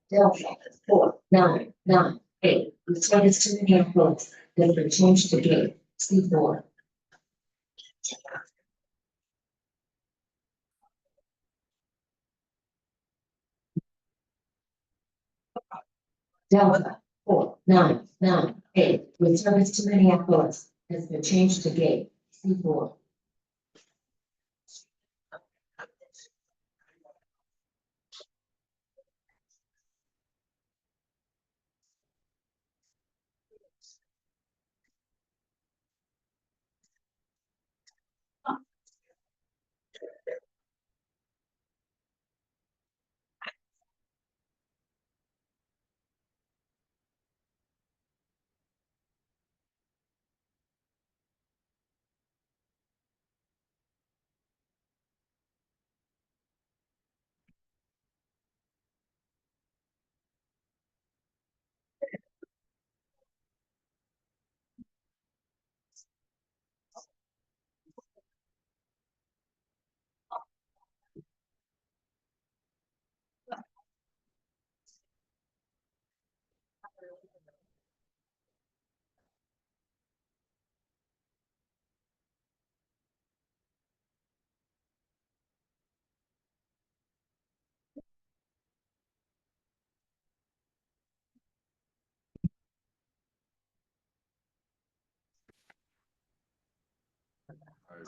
Delta 499 with service to Minneapolis has been changed to gate C4. Delta 499 with service to Minneapolis has been changed to gate C4.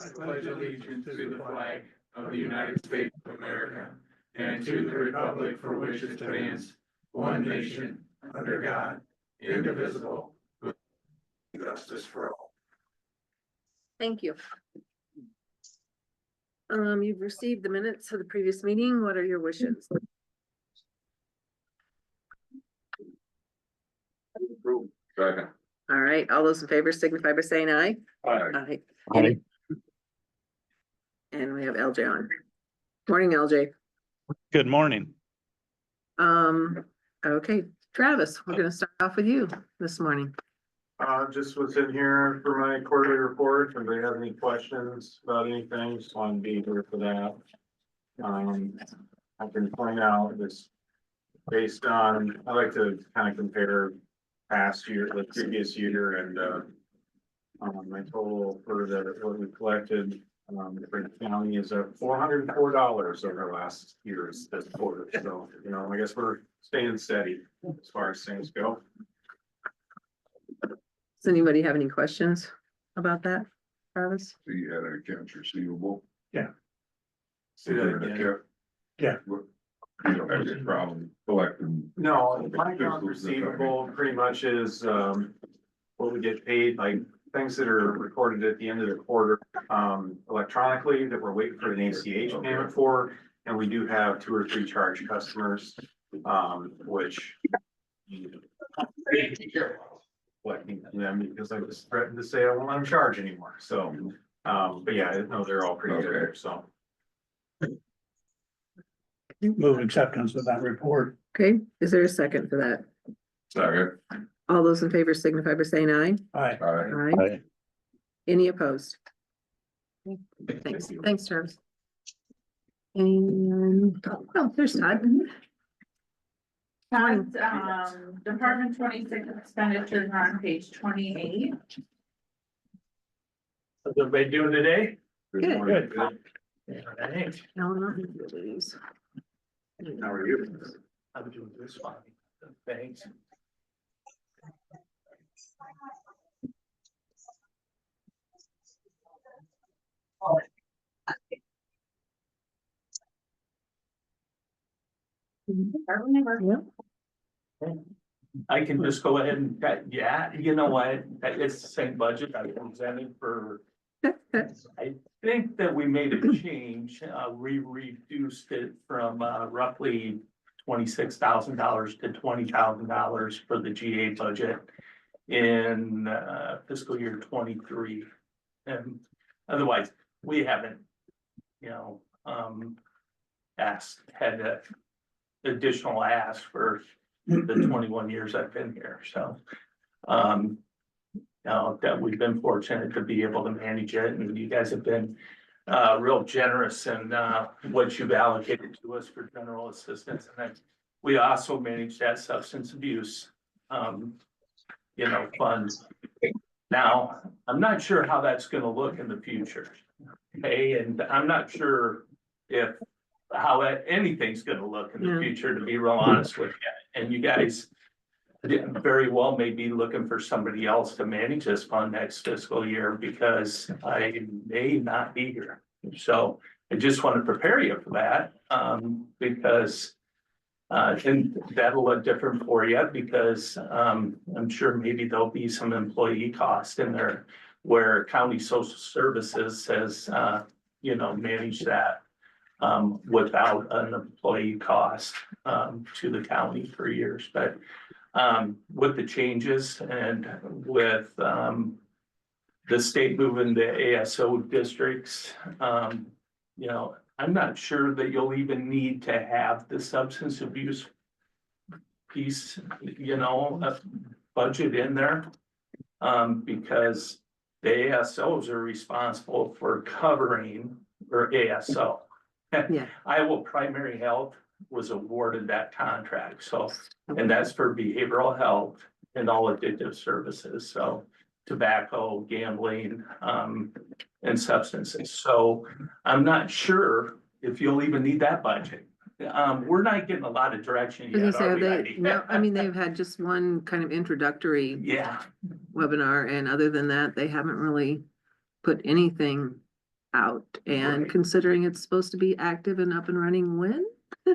I pledge allegiance to the flag of the United States of America and to the republic for which it stands, one nation, under God, indivisible, with justice for all. Thank you. You've received the minutes of the previous meeting. What are your wishes? Second. All right, all those in favor signify by saying aye. Aye. Aye. Aye. And we have LJ on. Morning, LJ. Good morning. Okay, Travis, we're gonna start off with you this morning. Just what's in here for my quarterly report. If anybody has any questions about anything, just want to be here for that. I can point out this based on, I like to kind of compare past year, the previous year and, my total for what we collected, for the county is at $404 over last year's this quarter. So, I guess we're staying steady as far as things go. Does anybody have any questions about that, Travis? So you had an accounts receivable? See that again? Yeah. You don't have any problem collecting? No, my account receivable pretty much is, what we get paid, like things that are recorded at the end of the quarter, electronically that we're waiting for an ACH payment for. And we do have 2 or 3 charge customers, which collecting them because I just threatened to say I won't let them charge anymore. So, but yeah, no, they're all pretty good there, so. Move acceptance of that report. Okay, is there a second for that? Second. All those in favor signify by saying aye. Aye. Aye. Any opposed? Thanks, Travis. And, oh, there's Todd. Todd's, Department 26 expenditures are on page 28. How's everybody doing today? Good. Good. Thanks. Eleanor, please. How are you? I'm doing this fine. Thanks. I can just go ahead and, yeah, you know what, it's the same budget I presented for. I think that we made a change, we reduced it from roughly $26,000 to $20,000 for the GA budget in fiscal year 23. And otherwise, we haven't, had a additional ask for the 21 years I've been here, so. That we've been fortunate to be able to manage it, and you guys have been real generous in what you've allocated to us for general assistance. And then we also manage that substance abuse, funds. Now, I'm not sure how that's gonna look in the future. Okay, and I'm not sure if how anything's gonna look in the future, to be real honest with you. And you guys very well may be looking for somebody else to manage this fund next fiscal year, because I may not be here. So I just want to prepare you for that, because and that'll look different for you, because I'm sure maybe there'll be some employee cost in there where county social services says, manage that without an employee cost to the county for years. But with the changes and with the state moving to ASO districts, I'm not sure that you'll even need to have the substance abuse piece, a budget in there, because the ASOs are responsible for covering, or ASO. Yeah. Iowa Primary Health was awarded that contract, so, and that's for behavioral health and all addictive services, so tobacco, gambling, and substances. So I'm not sure if you'll even need that budget. We're not getting a lot of direction I was yet, gonna are say, we, they, Heidi? no, I mean, they've had just one kind of introductory Yeah, webinar, and other than that, they haven't really put anything out. And Right. considering it's supposed to be active and up and running when?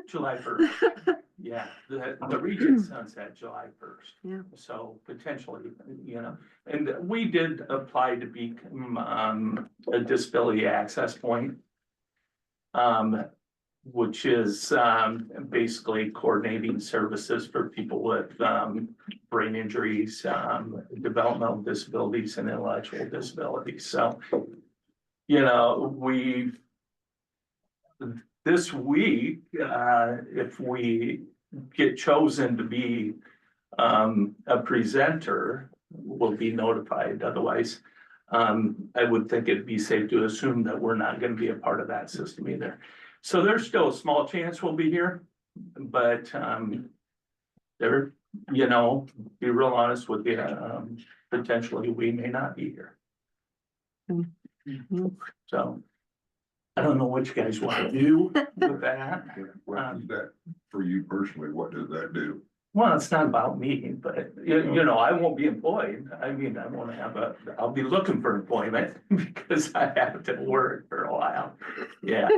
July 1st. Yeah, the region sunset July 1st. Yeah. So potentially, and we did apply to be a disability access point. Which is basically coordinating services for people with brain injuries, developmental disabilities, and intellectual disabilities. So, this week, if we get chosen to be a presenter, we'll be notified. Otherwise, I would think it'd be safe to assume that we're not going to be a part of that system either. So there's still a small chance we'll be here, but there, be real honest with you, potentially we may not be here. Mhm. So I don't know what you guys want to do with that. What is that for you personally? What does that do? Well, it's not about me, but I won't be employed. I mean, I won't have I'll be looking for employment because I have to work for a while. Yeah.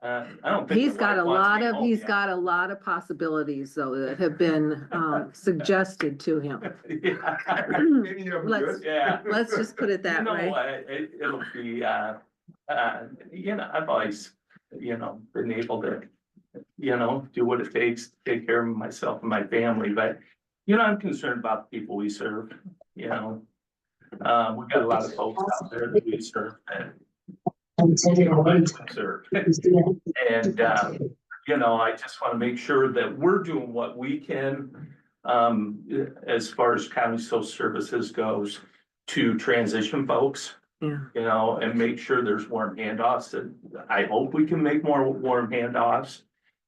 I don't think. He's the got wife a wants lot me of, home he's yet. got a lot of possibilities though that have been suggested to him. Yeah. Any of them Let's- good? Yeah. Let's just put it that way. What, it'll be, I've always, been able to, do what it takes to take care of myself and my family, but, I'm concerned about the people we serve, we've got a lot of folks out there that we serve and serve. And, you know, I just want to make sure that we're doing what we can, as far as county social services goes, to transition folks, Yeah, you know, and make sure there's warm handoffs. And I hope we can make more warm handoffs,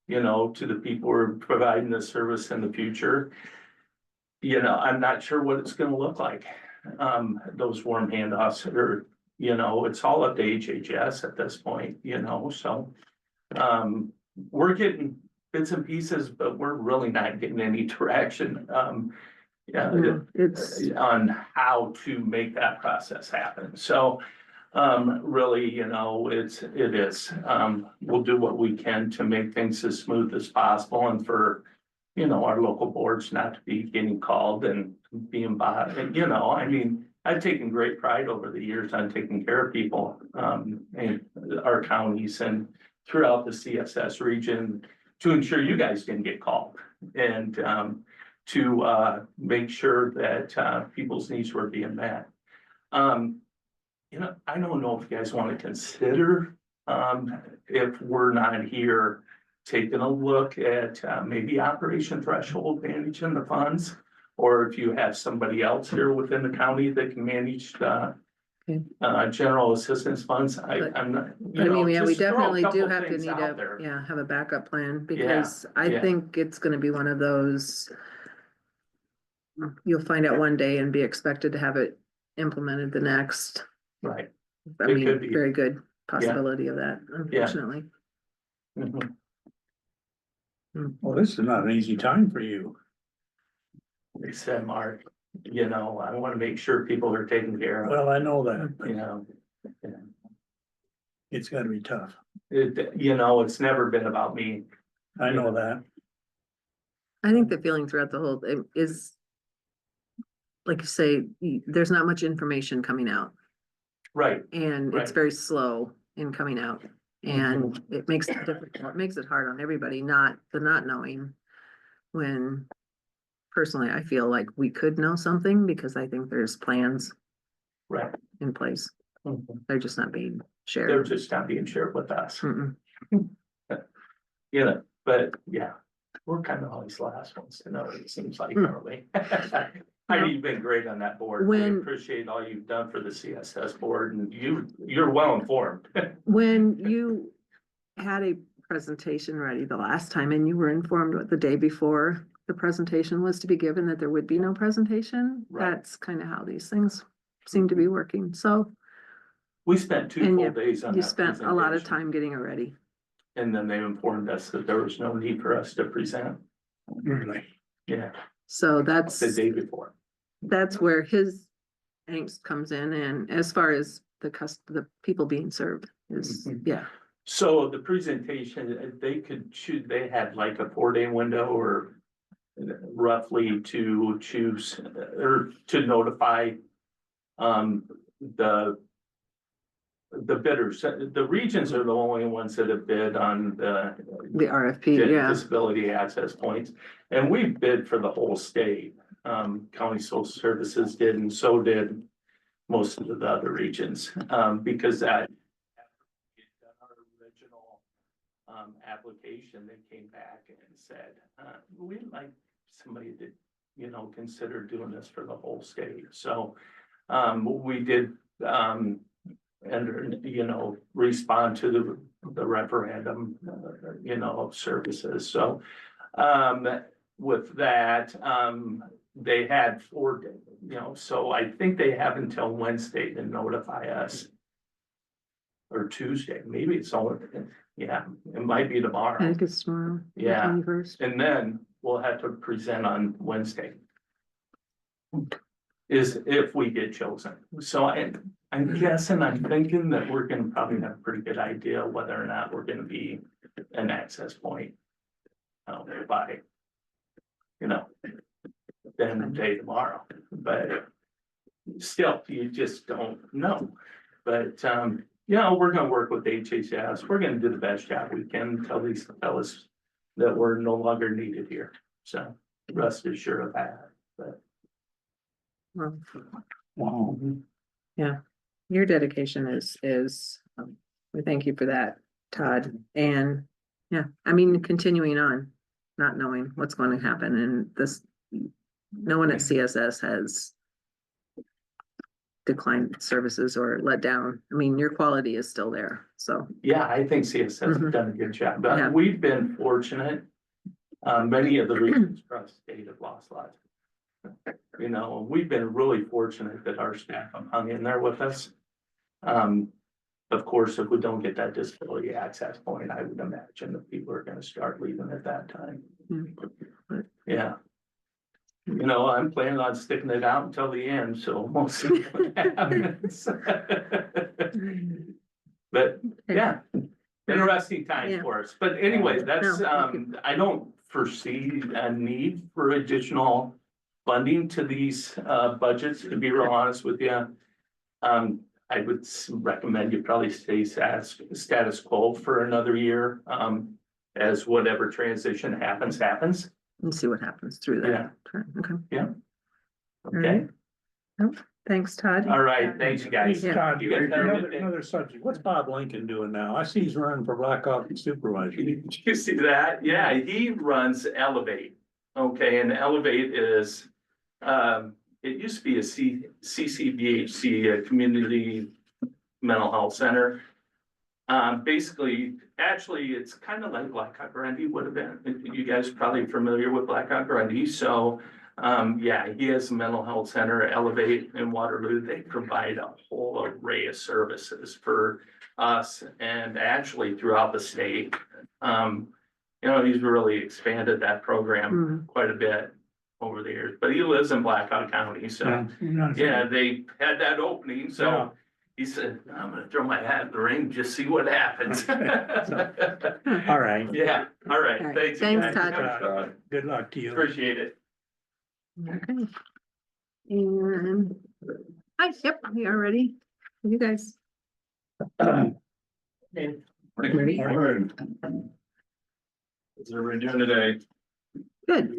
you know, to the people who are providing the service in the future. You know, I'm not sure what it's gonna look like. Those warm handoffs are, you know, it's all up to HHS at this point, you know, so. We're getting bits and pieces, but we're really not getting any traction, yeah, no, it's, on how to make that process happen. So, really, you know, it is, we'll do what we can to make things as smooth as possible and for, you know, our local boards not to be getting called and being bought. And, you know, I mean, I've taken great pride over the years on taking care of people, in our counties and throughout the CSS region to ensure you guys didn't get called and, to make sure that people's needs were being met. You know, I don't know if you guys want to consider, if we're not here, taking a look at maybe Operation Threshold managing the funds. Or if you have somebody else here within the county that can manage the general assistance funds, I'm not, you I know, mean, yeah, we just throw a definitely do couple have to things need out to, there. yeah, have a backup plan, because I yeah. think it's gonna be one of those. You'll find out one day and be expected to have it implemented the next. Right. I It mean, could be. very good possibility of that, unfortunately. Mhm. Well, this is not an easy time for you. Like I said, Mark, you know, I want to make sure people are taken care of, Well, I know that, but you know. it's gotta be tough. You know, it's never been about me. I know that. I think the feeling throughout the whole is. Like you say, there's not much information coming out, Right, and it's Right. very slow in coming out. And it makes it difficult, it makes it hard on everybody, not knowing. When personally, I feel like we could know something, because I think there's plans right. in place. Mhm. They're just not being They're shared. just not being shared with us, Mm-mm. you know, but yeah, we're kind of always the last ones to know, it seems like, Hmm. aren't we? Heidi, you've been great on that board. We When- appreciate all you've done for the CSS board and you're well informed. When you had a presentation ready the last time, and you were informed what the day before the presentation was to be given, that there would be no presentation, Right. that's kind of how these things seem to be working, so. We spent 2 And full days on you that spent a lot of presentation. time getting it ready. And then they informed us that there was no need for us to present, Really. yeah, So the day before. that's where his angst comes in, and as far as the people being served is, Mhm. yeah. So the presentation, they could choose, they had like a 4-day window or roughly to choose or to notify the bidders. The regions are the only ones that have bid on the The RFP, yeah, disability access points. And we bid for the whole state. County Social Services did, and so did most of the other regions, because that our original application, they came back and said, we'd like somebody to, you know, consider doing this for the whole state. So we did, and, you know, respond to the referendum, you know, of services. So with that, they had 4 days, you know, so I think they have until Wednesday to notify us. Or Tuesday, maybe it's only, yeah, it might be I tomorrow. think it's tomorrow. Yeah. 21st. And then we'll have to present on Wednesday. Is if we get chosen. So I'm guessing, I'm thinking that we're gonna probably have a pretty good idea whether or not we're gonna be an access point. By, you know, the end of the day tomorrow, but still, you just don't know. But, you know, we're gonna work with HHS. We're gonna do the best job we can, tell these fellas that we're no longer needed here. So rest assured of that, but. Well, Wow. your dedication is, we thank you for that, Todd, and Yeah, I mean, continuing on, not knowing what's going to happen and this, no one at CSS has declined services or let down. I mean, your quality is still there, so. Yeah, I think CSS has Mhm. done a good job, Yeah. but we've been fortunate. Many of the regions across the state have lost lives. You know, we've been really fortunate that our staff have hung in there with us. Of course, if we don't get that disability access point, I would imagine that people are gonna start leaving at that time. Mm. Yeah. You know, I'm planning on sticking it out until the end, so we'll see what happens. But, yeah, interesting time Yeah. for us. But anyway, that's, No, thank you. I don't foresee a need for additional funding to these, budgets, to be real honest with you. I would recommend you probably stay status quo for another year, as whatever transition happens. And see what happens through Yeah. that. Okay. Okay, Thanks, Todd. all right, thanks, you guys. Yeah. Todd, You guys have a good another, day. another subject. What's Bob Lincoln doing now? I see he's running for Black Hawk Supervisor. Did you see that? Yeah, he runs Elevate. Okay, and Elevate is, it used to be a CCBHC, a Community Mental Health Center. Basically, actually, it's kind of like Blackhawk Grundy would have been. You guys are probably familiar with Blackhawk Grundy, so, yeah, he has a mental health center, Elevate in Waterloo. They provide a whole array of services for us and actually throughout the state. You know, he's really expanded that program quite a bit over the years, but he lives in Blackhawk County, so, yeah, they had that opening, so. Yeah. He said, I'm gonna throw my hat in the ring, just see what happens. All right. Yeah, all right, All right. thanks. you Thanks, guys. Todd. Have a good one. Good luck to you. Appreciate it. Okay. And, hi, yep, we are ready. You guys. Ready? All right. What's everybody doing today? Good.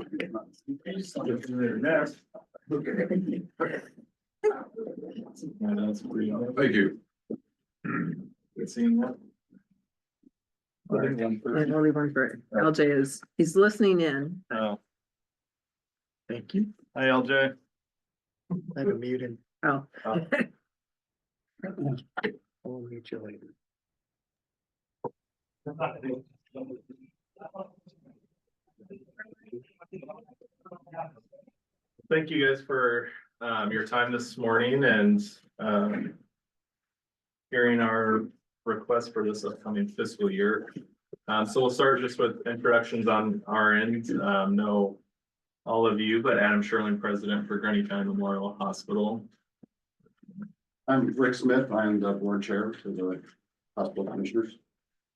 Yeah, that's pretty. Thank you. Good seeing you. And we'll leave one for LJ he's listening in. Oh, Thank you. hi, LJ. I have a muted. Oh. Oh. I'll meet you later. Thank you guys for your time this morning and hearing our request for this upcoming fiscal year. So we'll start just with introductions on our end. Know all of you, but Adam Sherling, president for Grundy County Memorial Hospital. I'm Rick Smith. I'm the board chair to the hospital commissioners.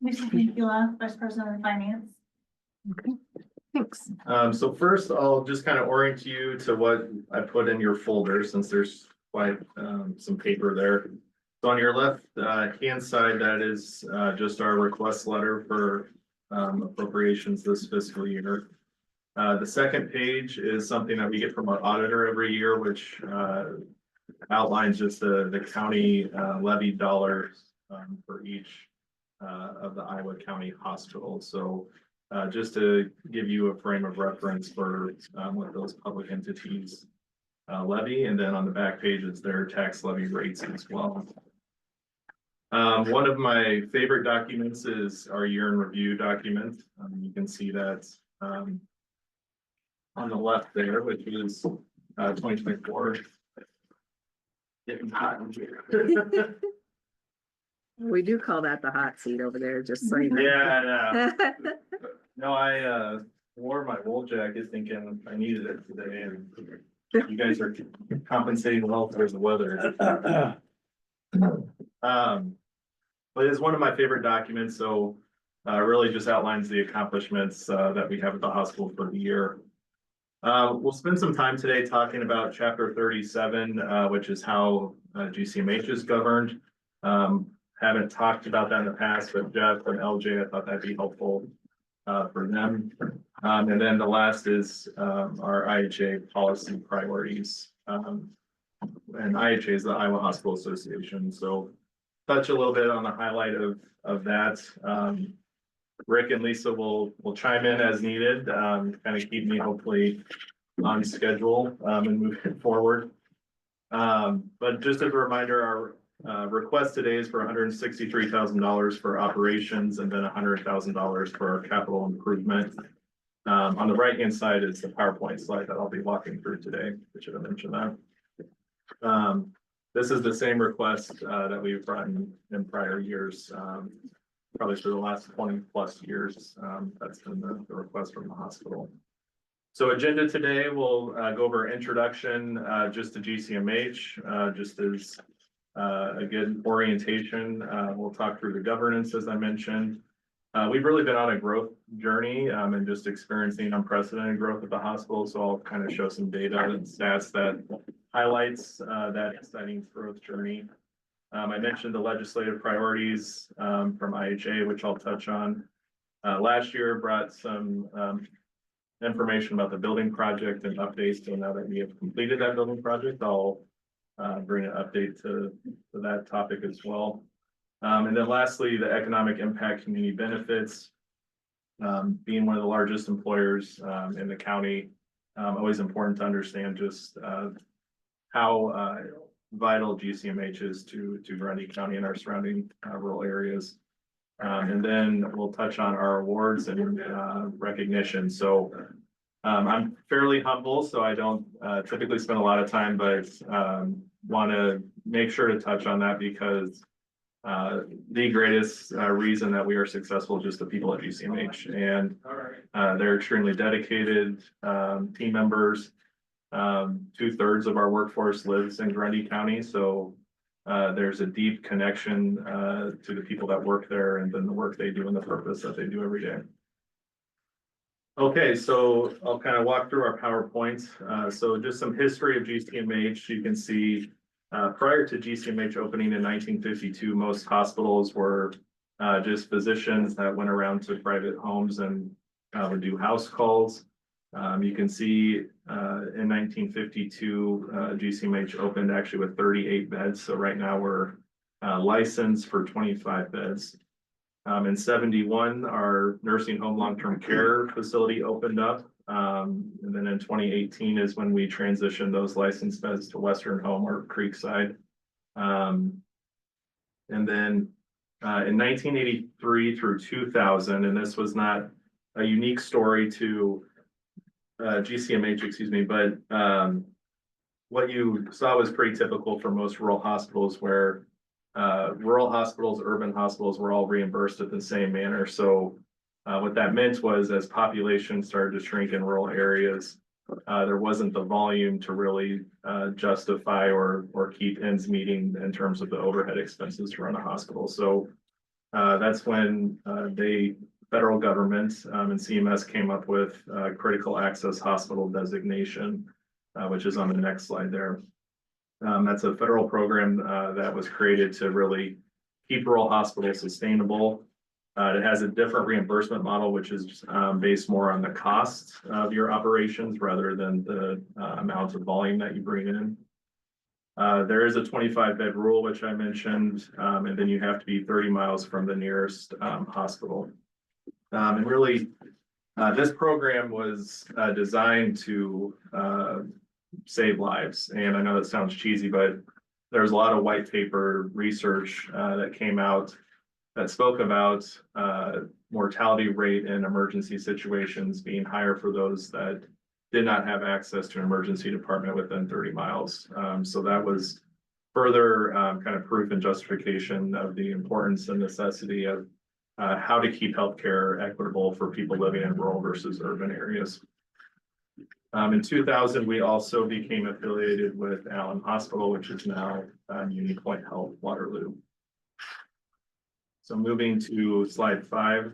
Lisa Pinkula, Vice President of Finance. Okay, thanks. So first, I'll just kind of orient you to what I put in your folder, since there's quite some paper there. So on your left hand side, that is just our request letter for appropriations this fiscal year. The second page is something that we get from our auditor every year, which outlines just the county levy dollars for each of the Iowa County hospitals. So just to give you a frame of reference for what those public entities levy, and then on the back page is their tax levy rates as well. One of my favorite documents is our year in review document. You can see that on the left there, which is 2024. Getting hot in here. We do call that the hot seat over there, just so you know. Yeah, no, I wore my wool jacket thinking I needed it today, and you guys are compensating well for the weather. But it's one of my favorite documents, so really just outlines the accomplishments that we have at the hospital for the year. We'll spend some time today talking about chapter 37, which is how GCMH is governed. Haven't talked about that in the past, but Jeff and LJ, I thought that'd be helpful for them. And then the last is our IHA policy priorities. And IHA is the Iowa Hospital Association. So touch a little bit on the highlight of that. Rick and Lisa will chime in as needed, kind of keep me hopefully on schedule, and moving forward. But just as a reminder, our request today is for $163,000 for operations and then $100,000 for our capital improvement. On the right-hand side is the PowerPoint slide that I'll be walking through today. I should have mentioned that. This is the same request that we've brought in prior years, probably for the last 20+ years. That's been the request from the hospital. So agenda today, we'll go over introduction just to GCMH, just as a good orientation. We'll talk through the governance, as I mentioned. We've really been on a growth journey and just experiencing unprecedented growth at the hospital. So I'll kind of show some data and stats that highlights that exciting growth journey. I mentioned the legislative priorities from IHA, which I'll touch on. Last year brought some information about the building project and updates. So now that we have completed that building project, I'll bring an update to that topic as well. And then lastly, the economic impact community benefits. Being one of the largest employers in the county, always important to understand just how vital GCMH is to Grundy County and our surrounding rural areas. And then we'll touch on our awards and recognition. So I'm fairly humble, so I don't typically spend a lot of time, but want to make sure to touch on that because the greatest reason that we are successful is just the people at GCMH, and they're extremely dedicated team members. 2/3 of our workforce lives in Grundy County, so there's a deep connection to the people that work there and then the work they do and the purpose that they do every day. Okay, so I'll kind of walk through our PowerPoint. So just some history of GCMH. You can see prior to GCMH opening in 1952, most hospitals were just physicians that went around to private homes and would do house calls. You can see in 1952, GCMH opened actually with 38 beds. So right now we're licensed for 25 beds. In 71, our nursing home long-term care facility opened up. And then in 2018 is when we transitioned those licensed beds to Western Home or Creekside. And then in 1983 through 2000, and this was not a unique story to GCMH, excuse me, but what you saw was pretty typical for most rural hospitals where rural hospitals, urban hospitals were all reimbursed at the same manner. So what that meant was as population started to shrink in rural areas, there wasn't the volume to really justify or keep ends meeting in terms of the overhead expenses to run a hospital. So that's when the federal government and CMS came up with critical access hospital designation, which is on the next slide there. That's a federal program that was created to really keep rural hospitals sustainable. It has a different reimbursement model, which is based more on the cost of your operations rather than the amount of volume that you bring in. There is a 25-bed rule, which I mentioned, and then you have to be 30 miles from the nearest hospital. And really, this program was designed to save lives. And I know that sounds cheesy, but there's a lot of white paper research that came out that spoke about mortality rate in emergency situations being higher for those that did not have access to an emergency department within 30 miles. So that was further kind of proof and justification of the importance and necessity of how to keep healthcare equitable for people living in rural versus urban areas. In 2000, we also became affiliated with Allen Hospital, which is now Unique Point Health Waterloo. So moving to slide 5,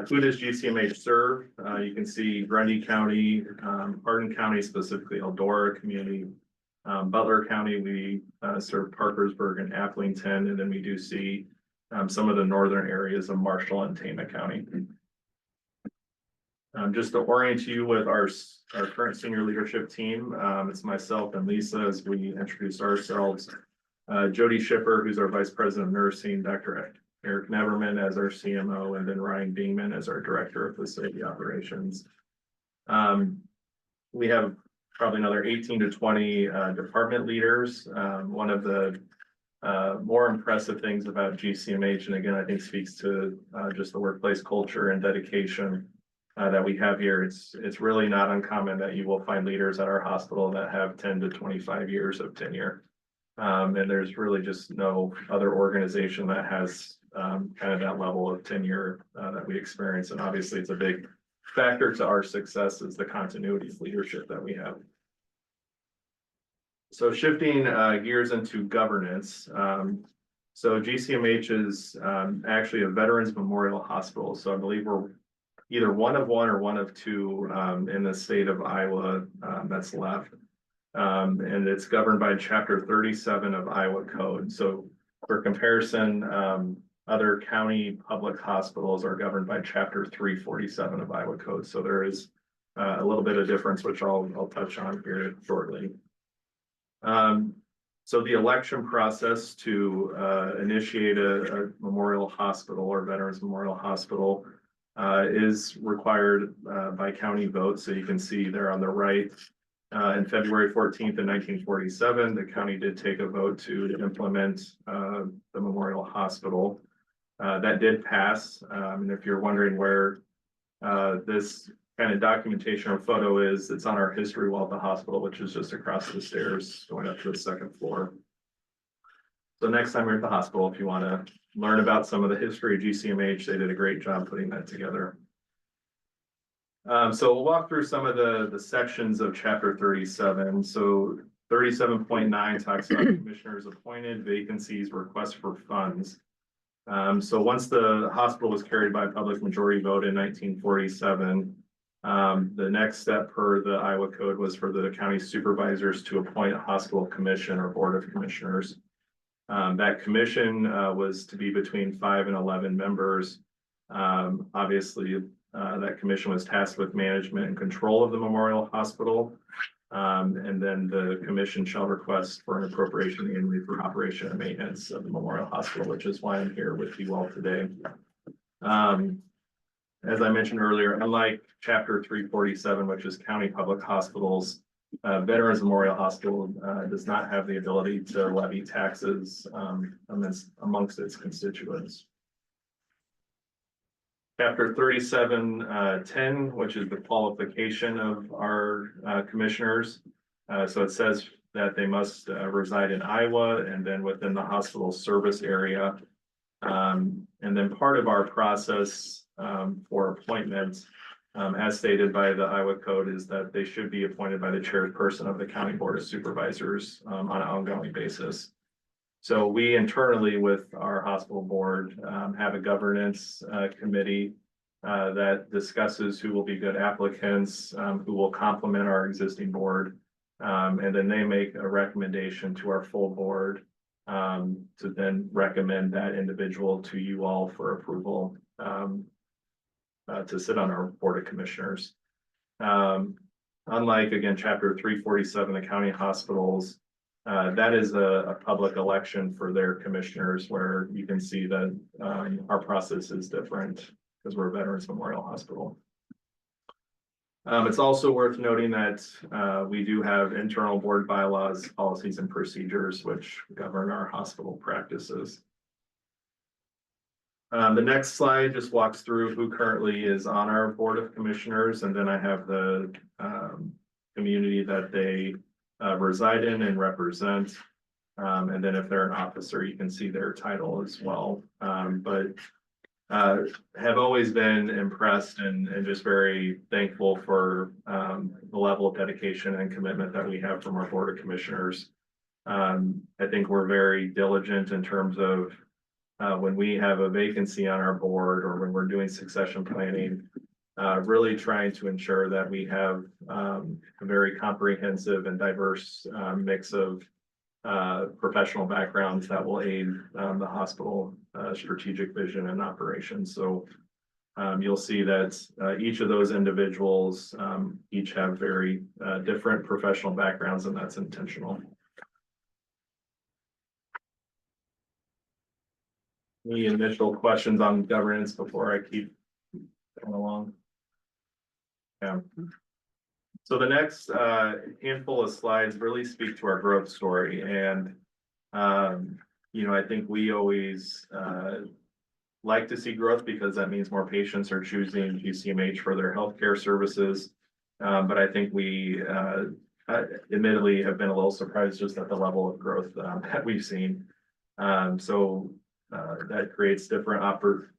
who does GCMH serve? You can see Grundy County, Hardin County, specifically Eldora community, Butler County, we serve Parkersburg and Applington, and then we do see some of the northern areas of Marshall and Tama County. Just to orient you with our current senior leadership team, it's myself and Lisa as we introduce ourselves. Jody Shipper, who's our Vice President of Nursing, Dr. Eric Neverman as our CMO, and then Ryan Dingman as our Director of Facility Operations. We have probably another 18 to 20 department leaders. One of the more impressive things about GCMH, and again, I think speaks to just the workplace culture and dedication that we have here. It's really not uncommon that you will find leaders at our hospital that have 10 to 25 years of tenure. And there's really just no other organization that has kind of that level of tenure that we experience. And obviously it's a big factor to our success is the continuity of leadership that we have. So shifting gears into governance. So GCMH is actually a Veterans Memorial Hospital. So I believe we're either one of one or one of two in the state of Iowa that's left. And it's governed by Chapter 37 of Iowa Code. So for comparison, other county public hospitals are governed by Chapter 347 of Iowa Code. So there is a little bit of difference, which I'll touch on here shortly. So the election process to initiate a memorial hospital or Veterans Memorial Hospital is required by county vote. So you can see there on the right, in February 14th in 1947, the county did take a vote to implement the Memorial Hospital. That did pass. And if you're wondering where this kind of documentation or photo is, it's on our history wall at the hospital, which is just across the stairs going up to the second floor. So next time you're at the hospital, if you want to learn about some of the history of GCMH, they did a great job putting that together. So we'll walk through some of the sections of Chapter 37. So 37.9 talks about commissioners appointed, vacancies, requests for funds. So once the hospital was carried by public majority vote in 1947, the next step per the Iowa Code was for the county supervisors to appoint a hospital commission or board of commissioners. That commission was to be between 5 and 11 members. Obviously, that commission was tasked with management and control of the Memorial Hospital. And then the commission shall request for an appropriation annually for operation and maintenance of the Memorial Hospital, which is why I'm here with you all today. As I mentioned earlier, unlike Chapter 347, which is county public hospitals, Veterans Memorial Hospital does not have the ability to levy taxes amongst its constituents. Chapter 37.10, which is the qualification of our commissioners. So it says that they must reside in Iowa and then within the hospital service area. And then part of our process for appointments, as stated by the Iowa Code, is that they should be appointed by the chairperson of the County Board of Supervisors on an ongoing basis. So we internally with our hospital board have a governance committee that discusses who will be good applicants, who will complement our existing board. And then they make a recommendation to our full board to then recommend that individual to you all for approval to sit on our board of commissioners. Unlike, again, Chapter 347, the county hospitals, that is a public election for their commissioners, where you can see that our process is different because we're a Veterans Memorial Hospital. It's also worth noting that we do have internal board bylaws, policies, and procedures which govern our hospital practices. The next slide just walks through who currently is on our board of commissioners, and then I have the community that they reside in and represent. And then if they're an officer, you can see their title as well. But have always been impressed and just very thankful for the level of dedication and commitment that we have from our board of commissioners. I think we're very diligent in terms of when we have a vacancy on our board or when we're doing succession planning, really trying to ensure that we have a very comprehensive and diverse mix of professional backgrounds that will aid the hospital strategic vision and operations. So you'll see that each of those individuals each have very different professional backgrounds, and that's intentional. Any initial questions on governance before I keep going along? Yeah. So the next handful of slides really speak to our growth story, and I think we always like to see growth because that means more patients are choosing GCMH for their healthcare services. But I think we admittedly have been a little surprised just at the level of growth that we've seen. That creates different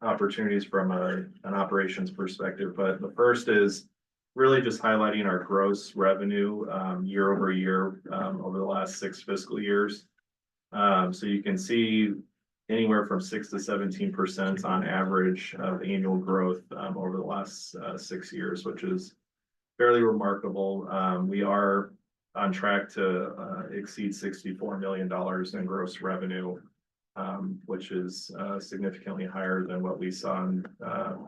opportunities from an operations perspective. But the first is really just highlighting our gross revenue year over year over the last 6 fiscal years. So you can see anywhere from 6 to 17% on average of annual growth over the last 6 years, which is fairly remarkable. We are on track to exceed $64 million in gross revenue, which is significantly higher than what we saw in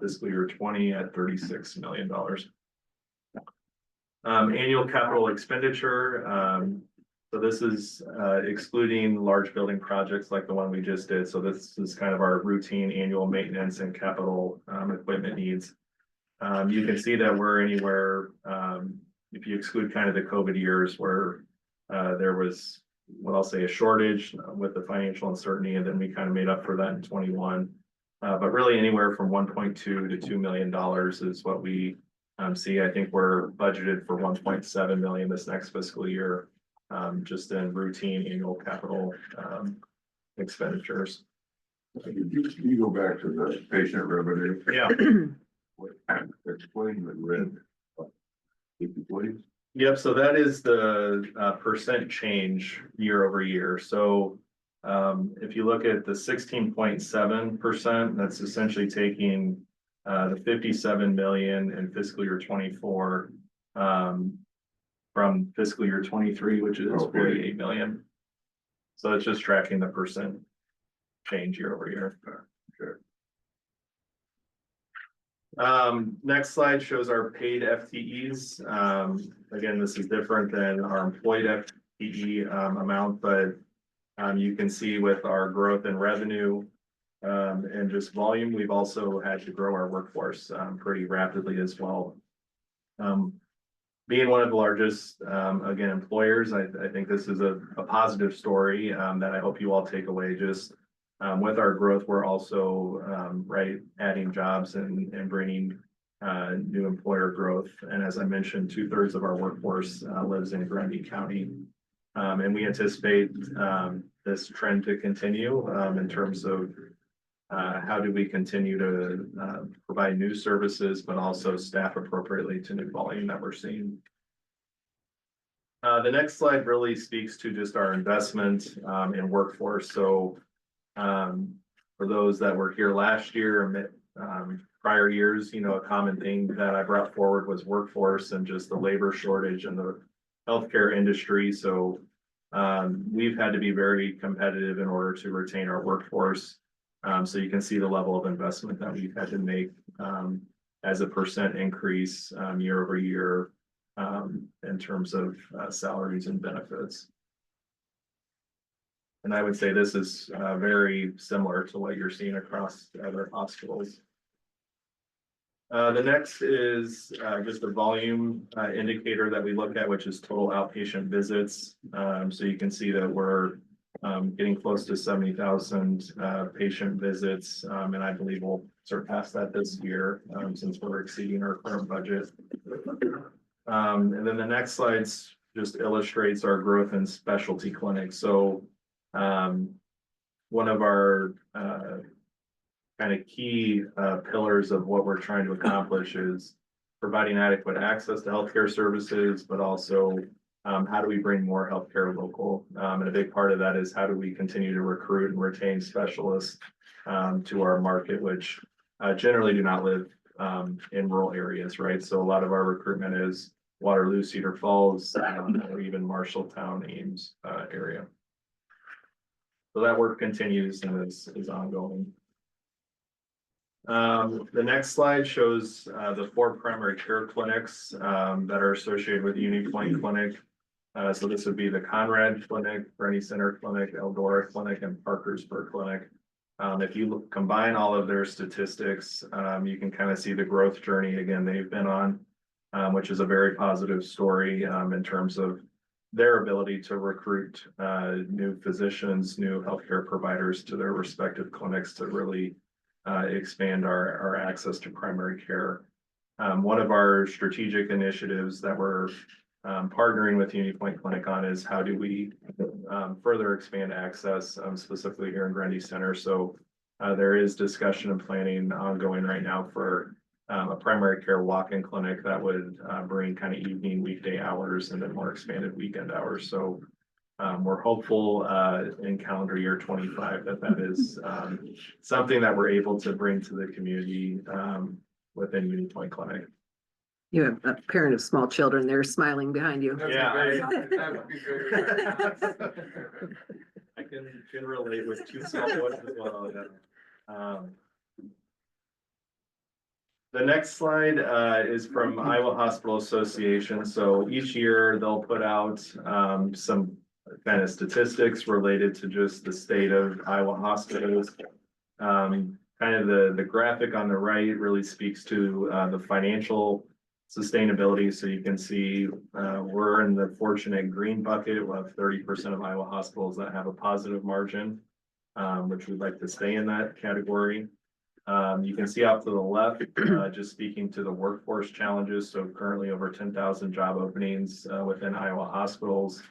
fiscal year 20 at $36 million. Annual capital expenditure. So this is excluding large building projects like the one we just did. So this is kind of our routine annual maintenance and capital equipment needs. You can see that we're anywhere, if you exclude kind of the COVID years where there was, what I'll say, a shortage with the financial uncertainty, and then we kind of made up for that in 21. But really anywhere from 1.2 to $2 million is what we see. I think we're budgeted for 1.7 million this next fiscal year, just in routine annual capital expenditures. You go back to the patient revenue. Yeah. Explain the red. If you please. Yep, so that is the percent change year over year. So if you look at the 16.7%, that's essentially taking the 57 million in fiscal year 24 from fiscal year 23, which is 48 million. So it's just tracking the percent change year over year. Okay. Next slide shows our paid FTEs. Again, this is different than our employed FTE amount, but you can see with our growth in revenue and just volume, we've also had to grow our workforce pretty rapidly as well. Being one of the largest, again, employers, I think this is a positive story that I hope you all take away. Just with our growth, we're also adding jobs and bringing new employer growth. And as I mentioned, 2/3 of our workforce lives in Grundy County. And we anticipate this trend to continue in terms of how do we continue to provide new services, but also staff appropriately to new volume that we're seeing. The next slide really speaks to just our investment in workforce. So for those that were here last year and prior years, a common thing that I brought forward was workforce and just the labor shortage in the healthcare industry. So we've had to be very competitive in order to retain our workforce. So you can see the level of investment that we've had to make as a percent increase year over year in terms of salaries and benefits. And I would say this is very similar to what you're seeing across other hospitals. The next is just a volume indicator that we look at, which is total outpatient visits. So you can see that we're getting close to 70,000 patient visits, and I believe we'll surpass that this year since we're exceeding our current budget. And then the next slide just illustrates our growth in specialty clinics. So one of our kind of key pillars of what we're trying to accomplish is providing adequate access to healthcare services, but also how do we bring more healthcare local? And a big part of that is how do we continue to recruit and retain specialists to our market, which generally do not live in rural areas, right? So a lot of our recruitment is Waterloo, Cedar Falls, or even Marshalltown, Ames area. So that work continues and is ongoing. The next slide shows the 4 primary care clinics that are associated with Unique Point Clinic. So this would be the Conrad Clinic, Grundy Center Clinic, Eldora Clinic, and Parkersburg Clinic. If you combine all of their statistics, you can kind of see the growth journey again they've been on, which is a very positive story in terms of their ability to recruit new physicians, new healthcare providers to their respective clinics to really expand our access to primary care. One of our strategic initiatives that we're partnering with Unity Point Clinic on is how do we further expand access, specifically here in Grundy Center. So there is discussion and planning ongoing right now for a primary care walk-in clinic that would bring kind of evening weekday hours and then more expanded weekend hours. So we're hopeful in calendar year 25 that is something that we're able to bring to the community within Unity Point Clinic. You have a parent of small children, they're smiling behind you. Yeah. That would be very. I can relate with two small boys as well. Yeah. The next slide is from Iowa Hospital Association. So each year they'll put out some kind of statistics related to just the state of Iowa hospitals. Kind of the graphic on the right really speaks to the financial sustainability. So you can see we're in the fortunate green bucket. We'll have 30% of Iowa hospitals that have a positive margin, which we'd like to stay in that category. You can see off to the left, just speaking to the workforce challenges. So currently over 10,000 job openings within Iowa hospitals.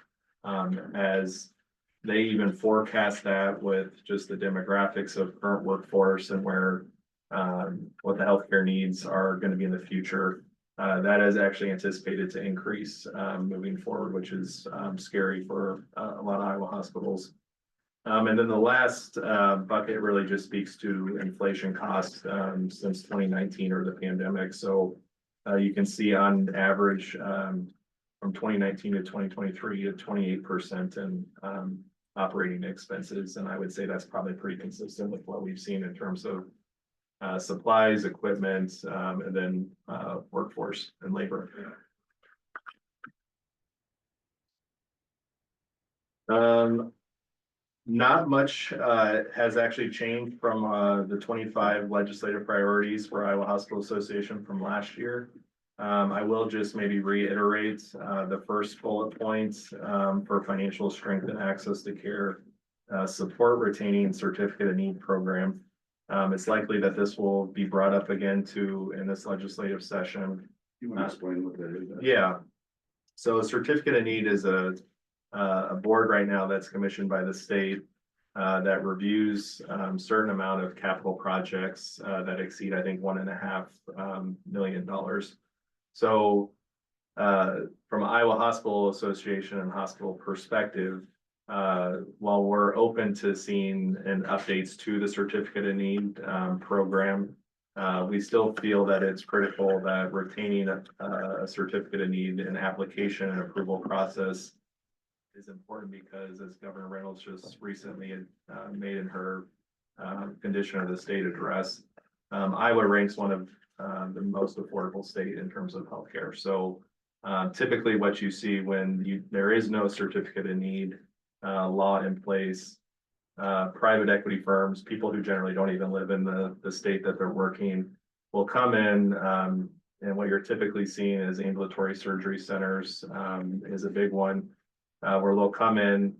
As they even forecast that with just the demographics of current workforce and where what the healthcare needs are going to be in the future. That is actually anticipated to increase moving forward, which is scary for a lot of Iowa hospitals. And then the last bucket really just speaks to inflation costs since 2019 or the pandemic. So you can see on average from 2019 to 2023 at 28% in operating expenses. And I would say that's probably pretty consistent with what we've seen in terms of supplies, equipment, and then workforce and labor. Not much has actually changed from the 25 legislative priorities for Iowa Hospital Association from last year. I will just maybe reiterate the first bullet points for financial strength and access to care, support retaining certificate of need program. It's likely that this will be brought up again in this legislative session. You want to explain what that is? Yeah. So a certificate of need is a board right now that's commissioned by the state that reviews certain amount of capital projects that exceed, I think, $1.5 million. So from Iowa Hospital Association and hospital perspective, while we're open to seeing and updates to the certificate of need program, we still feel that it's critical that retaining a certificate of need and application and approval process is important because, as Governor Reynolds just recently made in her condition of the state address, Iowa ranks one of the most affordable state in terms of healthcare. So typically what you see when there is no certificate of need law in place, private equity firms, people who generally don't even live in the state that they're working, will come in, and what you're typically seeing is ambulatory surgery centers is a big one, where they'll come in,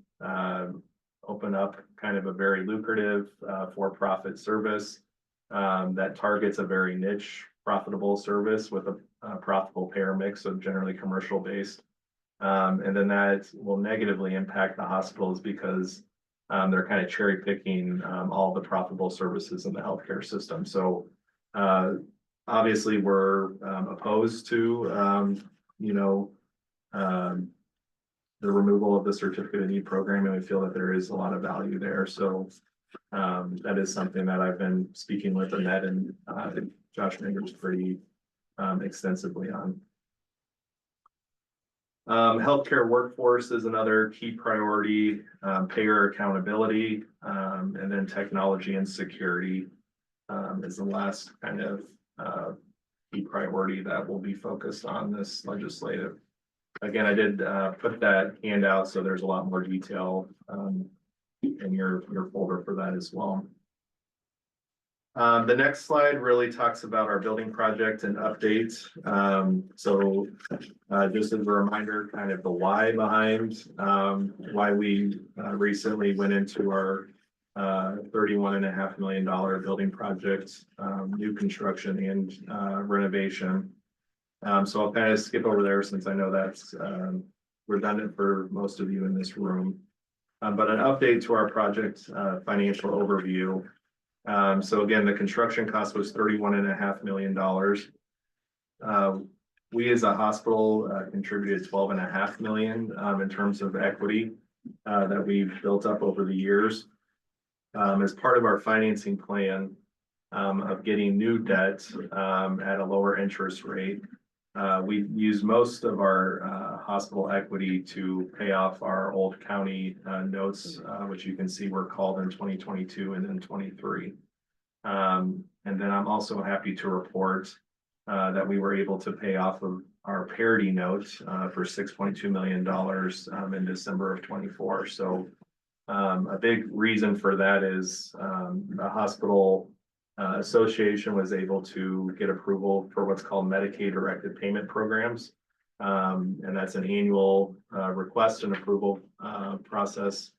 open up kind of a very lucrative for-profit service that targets a very niche profitable service with a profitable payer mix of generally commercial based. And then that will negatively impact the hospitals because they're kind of cherry picking all the profitable services in the healthcare system. So obviously we're opposed to, the removal of the certificate of need program, and we feel that there is a lot of value there. So that is something that I've been speaking with Annette and Josh Mingers pretty extensively on. Healthcare workforce is another key priority, payer accountability, and then technology and security is the last kind of key priority that will be focused on this legislative. Again, I did put that handout, so there's a lot more detail in your folder for that as well. The next slide really talks about our building project and update. Just as a reminder, kind of the why behind, why we recently went into our $31.5 million building project, new construction and renovation. So I'll kind of skip over there since I know that's redundant for most of you in this room. But an update to our project financial overview. So again, the construction cost was $31.5 million. We as a hospital contributed $12.5 million in terms of equity that we've built up over the years. As part of our financing plan of getting new debt at a lower interest rate, we use most of our hospital equity to pay off our old county notes, which you can see were called in 2022 and then 23. And then I'm also happy to report that we were able to pay off of our parity note for $6.2 million in December of 24. So a big reason for that is the hospital association was able to get approval for what's called Medicaid directed payment programs. And that's an annual request and approval process.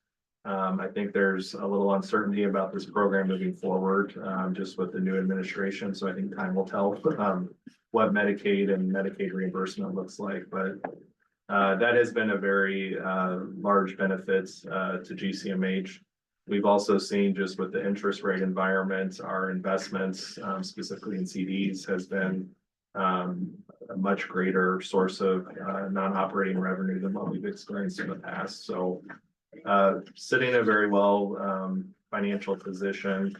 I think there's a little uncertainty about this program moving forward, just with the new administration. So I think time will tell what Medicaid and Medicaid reimbursement looks like. But that has been a very large benefit to GCMH. We've also seen just with the interest rate environment, our investments, specifically in CDs, has been a much greater source of non-operating revenue than what we've experienced in the past. So sitting in a very well financial position.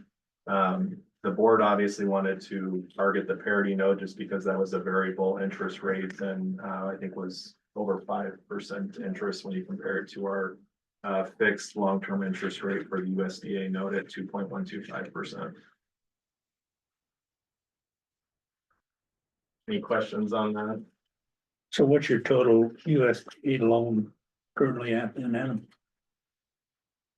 The board obviously wanted to target the parity note just because that was a variable interest rate and I think was over 5% interest when you compare it to our fixed long-term interest rate for the USDA note at 2.125%. Any questions on that? So what's your total USD loan currently at in Adam?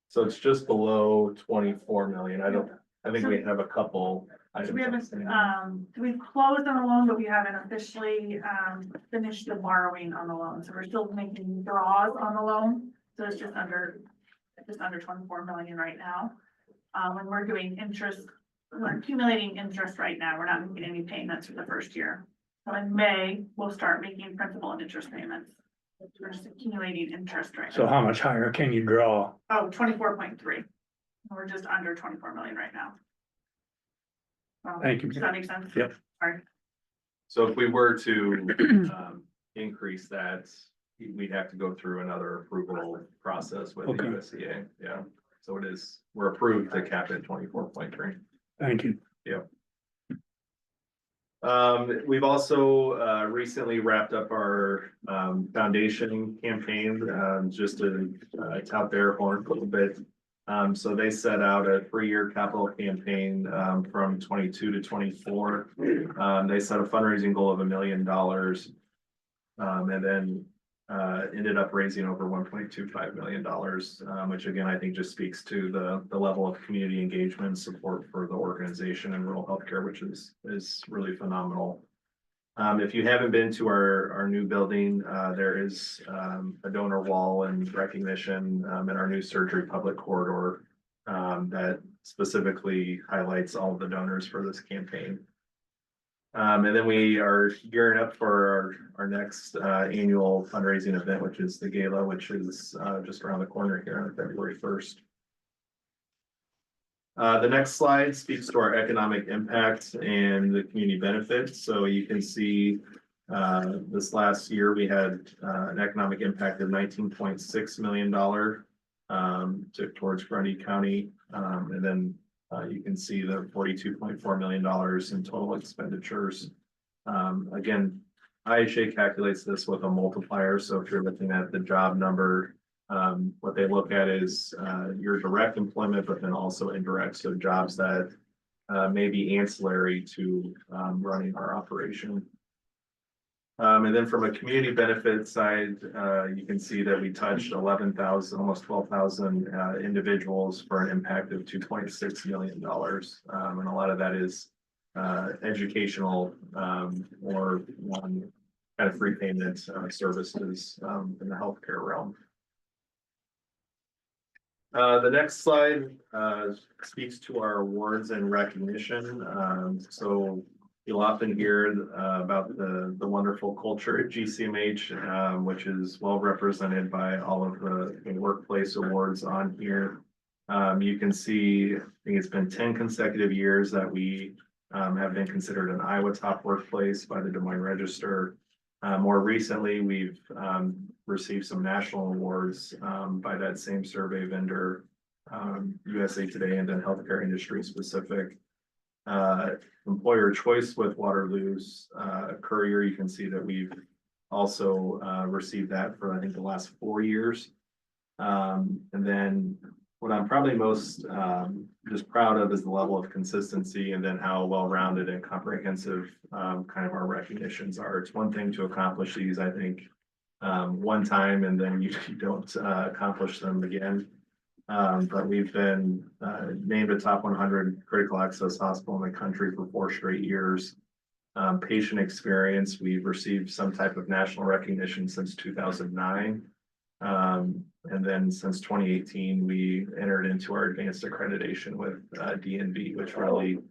So it's just below 24 million. I think we have a couple. So we haven't, we've closed on the loan, but we haven't officially, finished the borrowing on the loan. So we're still making draws on the loan. So it's just under 24 million right now. When we're doing interest, we're accumulating interest right now. We're not making any payments for the first year. So in May, we'll start making principal and interest payments. We're just accumulating interest right So now. how much higher can you draw? Oh, 24.3. We're just under 24 million right now. Thank you. Does that make sense? Yep. Sorry. So if we were to increase that, we'd have to go through another approval process with the Okay. USDA. Yeah. So it is, we're approved to cap at 24.3. Thank you. We've also recently wrapped up our foundation campaign, just to tout their horn a little bit. So they set out a 3-year capital campaign from 22 to 24. They set a fundraising goal of $1 million and then ended up raising over $1.25 million, which again, I think just speaks to the level of community engagement and support for the organization and rural healthcare, which is really phenomenal. If you haven't been to our new building, there is a donor wall and recognition in our new surgery public corridor that specifically highlights all of the donors for this campaign. And then we are gearing up for our next annual fundraising event, which is the gala, which is just around the corner here on February 1st. The next slide speaks to our economic impact and the community benefits. So you can see this last year we had an economic impact of $19.6 million towards Grundy County. And then you can see the $42.4 million in total expenditures. Again, IHA calculates this with a multiplier. So if you're looking at the job number, what they look at is your direct employment, but then also indirect. So jobs that may be ancillary to running our operation. And then from a community benefit side, you can see that we touched 11,000, almost 12,000 individuals for an impact of $2.6 million. And a lot of that is educational or kind of free payment services in the healthcare realm. The next slide speaks to our awards and recognition. So you'll often hear about the wonderful culture at GCMH, which is well represented by all of the workplace awards on here. You can see, I think it's been 10 consecutive years that we have been considered an Iowa Top Workplace by the Des Moines Register. More recently, we've received some national awards by that same survey vendor, USA Today, and then healthcare industry specific. Employer choice with Waterloo's Courier, you can see that we've also received that for, I think, the last 4 years. And then what I'm probably most just proud of is the level of consistency, and then how well-rounded and comprehensive kind of our recognitions are. It's one thing to accomplish these, I think, one time, and then you don't accomplish them again. But we've been named a top 100 critical access hospital in the country for 4 straight years. Patient experience, we've received some type of national recognition since 2009. And then since 2018, we entered into our advanced accreditation with DNV, which really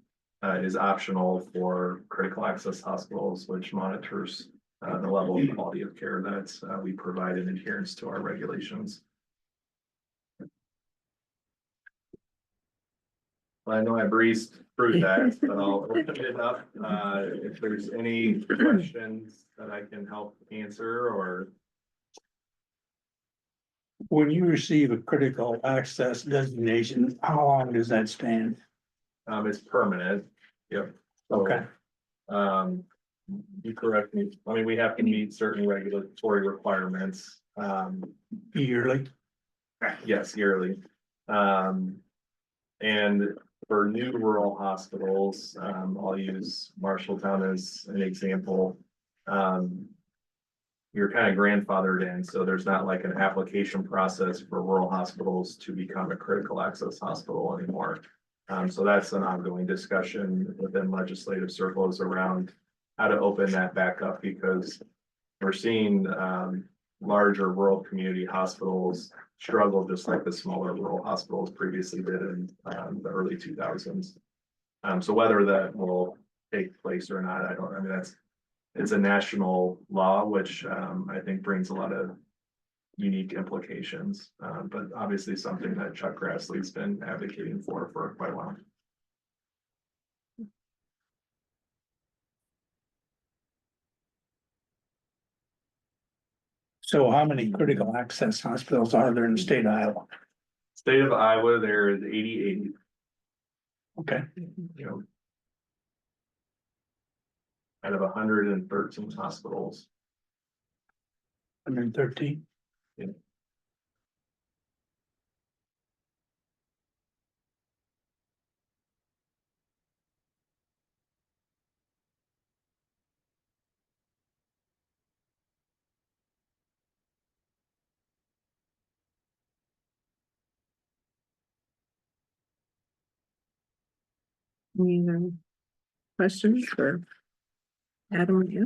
is optional for critical access hospitals, which monitors the level of quality of care that we provide in adherence to our regulations. I know I breezed through that, but I'll open it up if there's any questions that I can help answer, or When you receive a critical access designation, how long does that stand? it's permanent. Yep. So, Okay. You correct me. I mean, we have to meet certain regulatory requirements. Yearly? Yes, yearly. And for new rural hospitals, I'll use Marshalltown as an example. You're kind of grandfathered in, so there's not like an application process for rural hospitals to become a critical access hospital anymore. So that's an ongoing discussion within legislative circles around how to open that back up, because we're seeing larger rural community hospitals struggle just like the smaller rural hospitals previously did in the early 2000s. So whether that will take place or not, I mean, it's a national law, which I think brings a lot of unique implications, but obviously something that Chuck Grassley's been advocating for quite a while. So how many critical access hospitals are there in the state of Iowa? State of Iowa, there is 88, Okay, you know, out of 113 hospitals. 113. Any other questions for Adam? Yeah.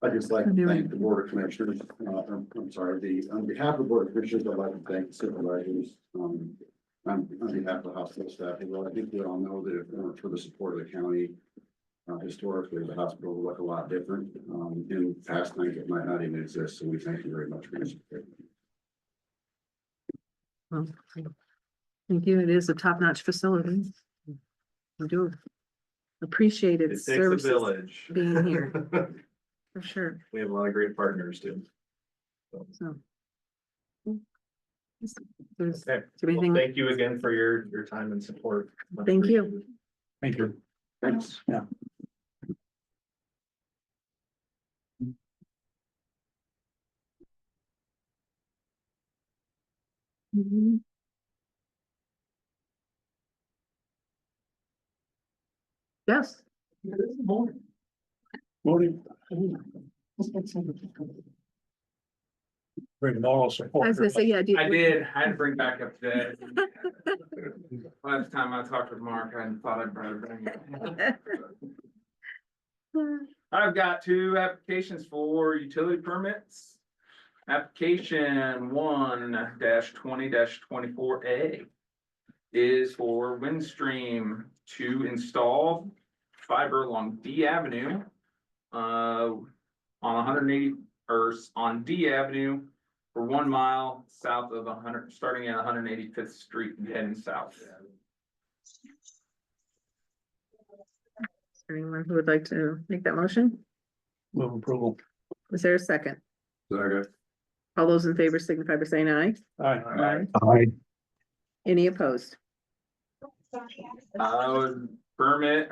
I'd just like to thank the Board of Commissioners, I'm sorry, on behalf of the Board of Commissioners, I'd like to thank the supervisors, on behalf of the hospital staff. Well, I think we all know that if it weren't for the support of the county, historically, the hospital would look a lot different. In past things, it might not even exist, so we thank you very much for your support. Well, thank you. It is a top-notch facility. We do appreciate It its takes a services village. being here, for sure. We have a lot of great partners too. So. There's Okay. anything, Well, thank you again for your time and support. Much Thank you. appreciated. Thank you. Thanks. Yeah. Mhm. Yes. Bring moral I support. was gonna say, yeah. I did, I had to bring back up today. Last time I talked with Mark, I thought I'd better bring it. I've got 2 applications for utility permits. Application 1-20-24A is for Windstream to install fiber along D Avenue. On 180, or on D Avenue for 1 mile south of 100, starting at 185th Street and heading south. Anyone who would like to make that motion? Move approval. Is there a second? Second. All those in favor signify by saying aye. Aye. Aye. Any opposed? Permit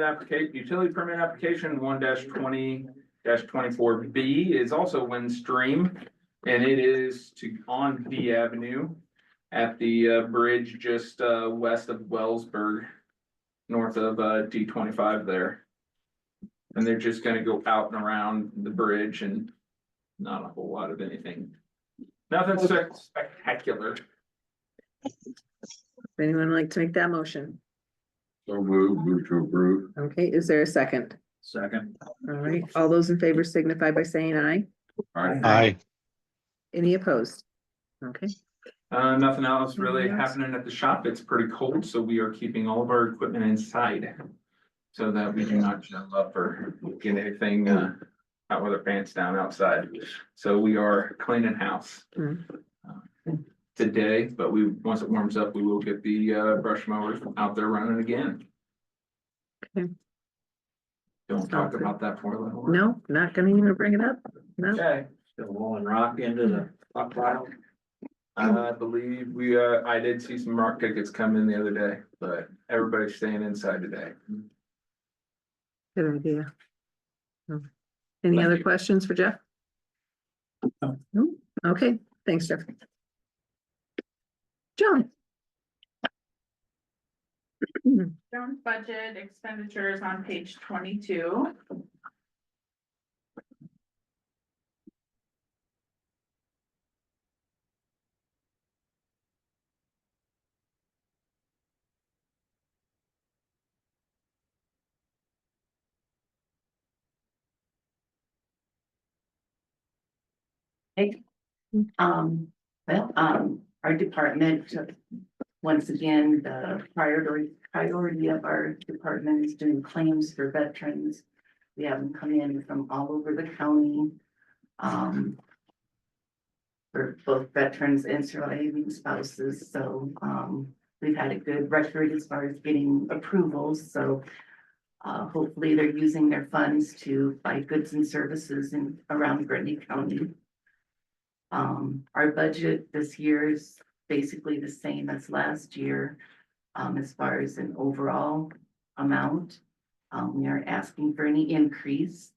application, utility permit application 1-20-24B is also Windstream. And it is on D Avenue at the bridge just west of Wellsburg, north of D25 there. And they're just gonna go out and around the bridge and not a whole lot of anything. Nothing spectacular. Would anyone like to make that motion? So move to approve. Okay, is there a second? Second. All right, all those in favor signify by saying aye. Aye. Any opposed? Okay, Nothing else really happening at the shop. It's pretty cold, so we are keeping all of our equipment inside. So that we do not jump up or get anything, out with our pants down outside. So we are cleaning house. Today, but once it warms up, we will get the brush mowers out there running again. Okay. Don't talk about that poor little. no, not gonna even bring it up. No, Okay, Still rolling rock into the rock pile. I believe I did see some rock tickets come in the other day, but everybody's staying inside today. good idea. Any Thank other you. questions for Jeff? No? Okay, thanks, Jeff. John? Jones budget expenditures on page 22. Our department, once again, the priority of our department is doing claims for veterans. We have them come in from all over the county. For both veterans and surviving spouses, so, we've had a good record as far as getting approvals, so. Hopefully they're using their funds to buy goods and services in around Grundy County. Our budget this year is basically the same as last year, as far as an overall amount. We aren't asking for any increase.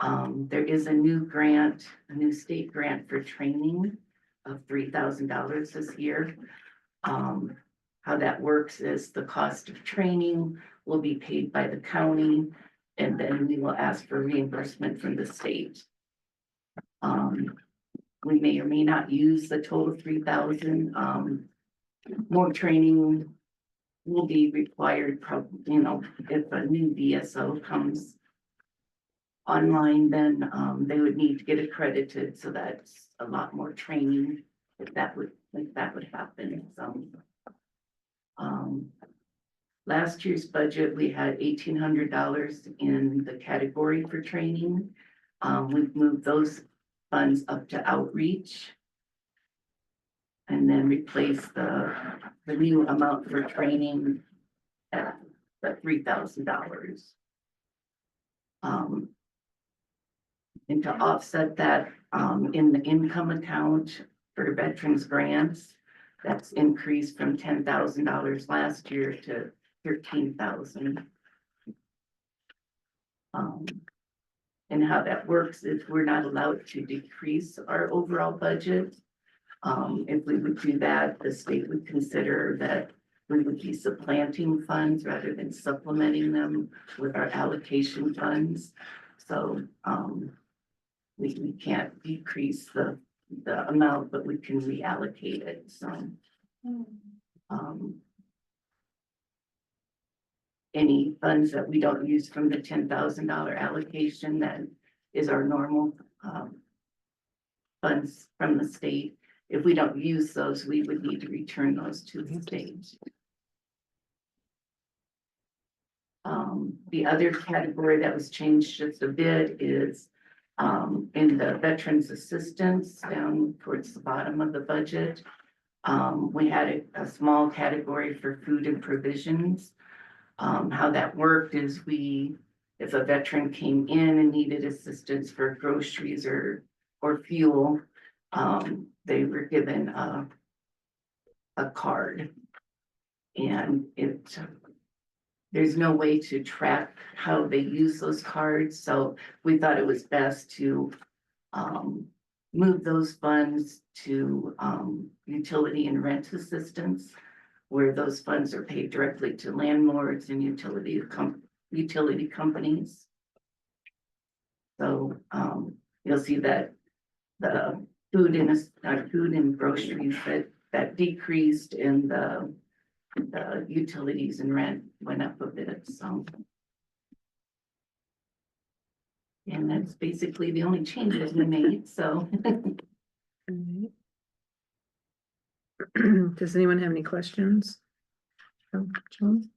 There is a new grant, a new state grant for training of $3,000 this year. How that works is the cost of training will be paid by the county, and then we will ask for reimbursement from the state. We may or may not use the total 3,000. More training will be required, probably, if a new VSO comes online, then they would need to get accredited, so that's a lot more training if that would happen. So last year's budget, we had $1,800 in the category for training. We've moved those funds up to outreach and then replace the new amount for training at the $3,000. And to offset that, in the income account for veterans grants, that's increased from $10,000 last year to $13,000. And how that works is we're not allowed to decrease our overall budget. If we would do that, the state would consider that we would be supplanting funds rather than supplementing them with our allocation funds. So, we can't decrease the amount, but we can reallocate it, so. Um. Any funds that we don't use from the $10,000 allocation that is our normal, funds from the state. If we don't use those, we would need to return those to the state. The other category that was changed just a bit is in the veterans assistance down towards the bottom of the budget. We had a small category for food and provisions. How that worked is if a veteran came in and needed assistance for groceries or fuel, they were given a card. And there's no way to track how they use those cards, so we thought it was best to move those funds to utility and rent assistance, where those funds are paid directly to landlords and utility companies. So you'll see that the food and groceries that decreased, and the utilities and rent went up a bit, so. And that's basically the only changes we made, so. Does anyone have any questions? John?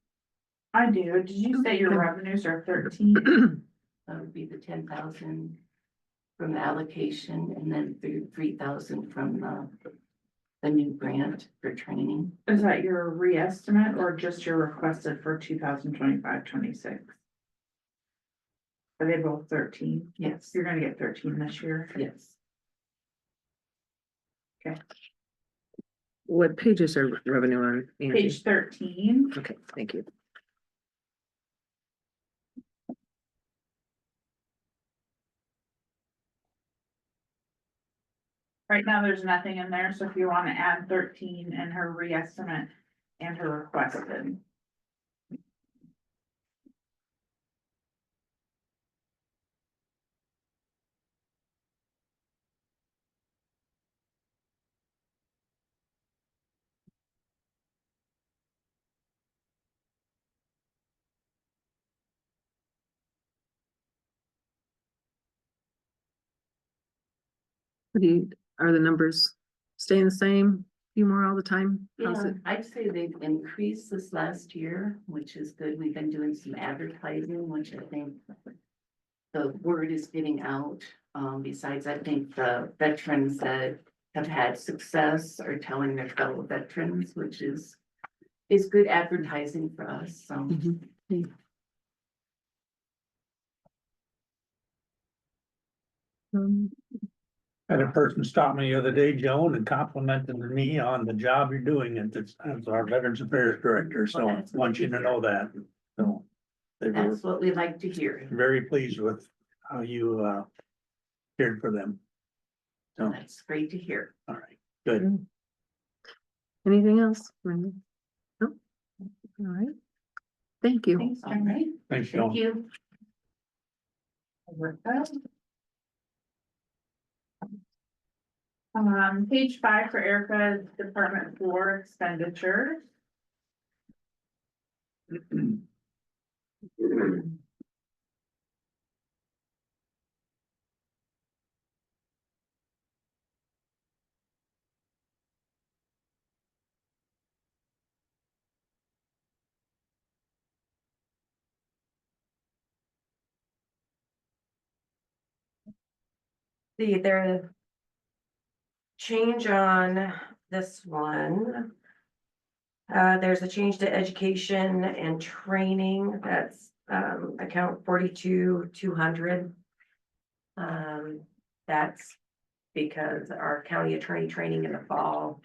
I do. Did you say your revenues are 13? That would be the 10,000 from the allocation, and then 3,000 from the new grant for training. Is that your reestimate or just your requested for 2025-26? Are they both 13? Yes, You're gonna get 13 this year. yes. What pages are revenue on? Angie? Page 13. Okay, thank you. Right now, there's nothing in there, so if you want to add 13 and her reestimate and her requested. Are the numbers staying the same? Few more all the time? How's Yeah, it? I'd say they've increased this last year, which is good. We've been doing some advertising, which I think the word is getting out. Besides, I think the veterans that have had success are telling their fellow veterans, which is good advertising for us, so. Mhm. Had a person stop me the other day, Joan, and complimented me on the job you're doing as our Veterans Affairs Director, so I want you to know that. So they were That's what we like to hear. very pleased with how you cared for them. So, That's great to hear. all right, good. Anything else? Brenda? No? All right. Thank you. Thanks, All Jen. right, Thanks, thank Joan. you. Page 5 for Erica's Department 4 expenditures. The change on this one. There's a change to education and training, that's account 42,200. That's because our county attorney training in the fall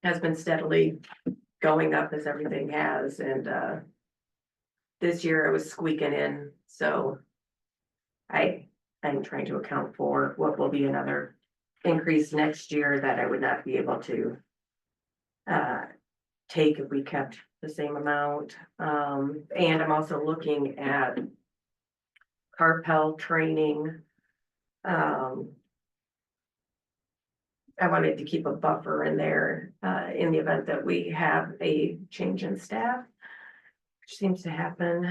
has been steadily going up, as everything has, and this year it was squeaking in, so I'm trying to account for what will be another increase next year that I would not be able to take if we kept the same amount. And I'm also looking at carpel training. I wanted to keep a buffer in there, in the event that we have a change in staff, which seems to happen,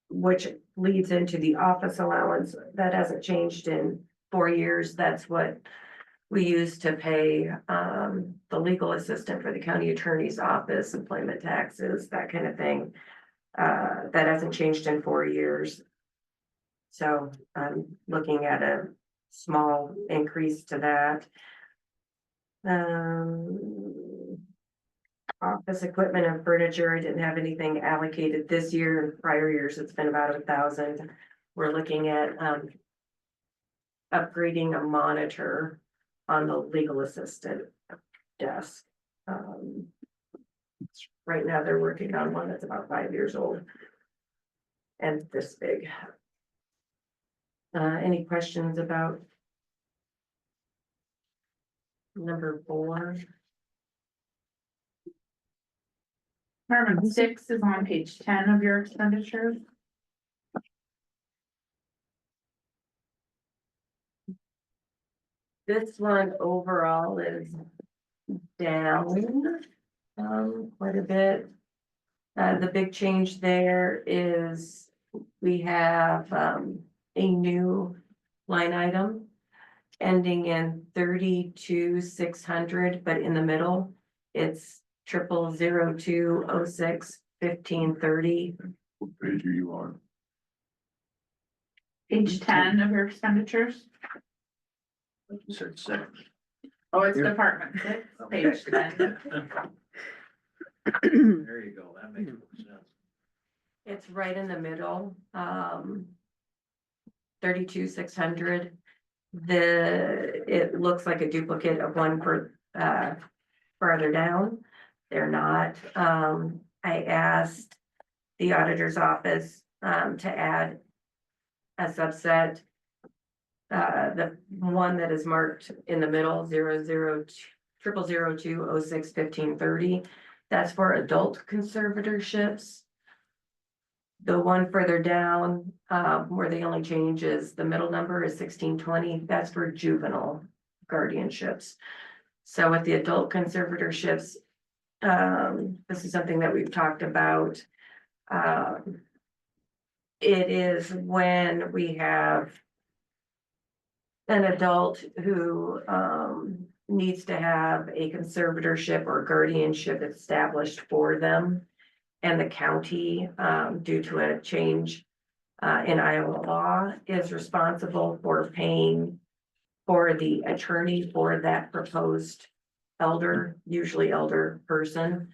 which leads into the office allowance that hasn't changed in 4 years. That's what we use to pay, the legal assistant for the county attorney's office, employment taxes, that kind of thing. That hasn't changed in 4 years. So I'm looking at a small increase to that. Office equipment and furniture, I didn't have anything allocated this year. In prior years, it's been about 1,000. We're looking at upgrading a monitor on the legal assistant desk. Right now, they're working on one that's about 5 years old and this big. Any questions about number 4? Department 6 is on page 10 of your expenditures. This one overall is down quite a bit. The big change there is we have a new line item ending in 32,600, but in the middle, it's 0002061530. What page are you on? Page 10 of your expenditures. Said six. Oh, it's Department 6, page 10. There you go, that makes sense. It's right in the middle, 32,600. It looks like a duplicate of one for farther down. They're not. I asked the auditor's office to add a subset. The one that is marked in the middle, 0002061530. That's for adult conservatorships. The one further down, where the only change is the middle number is 1620. That's for juvenile guardianships. So with the adult conservatorships, this is something that we've talked about. It is when we have an adult who needs to have a conservatorship or guardianship established for them. And the county, due to a change in Iowa law, is responsible for paying for the attorney for that proposed elder, usually elder person.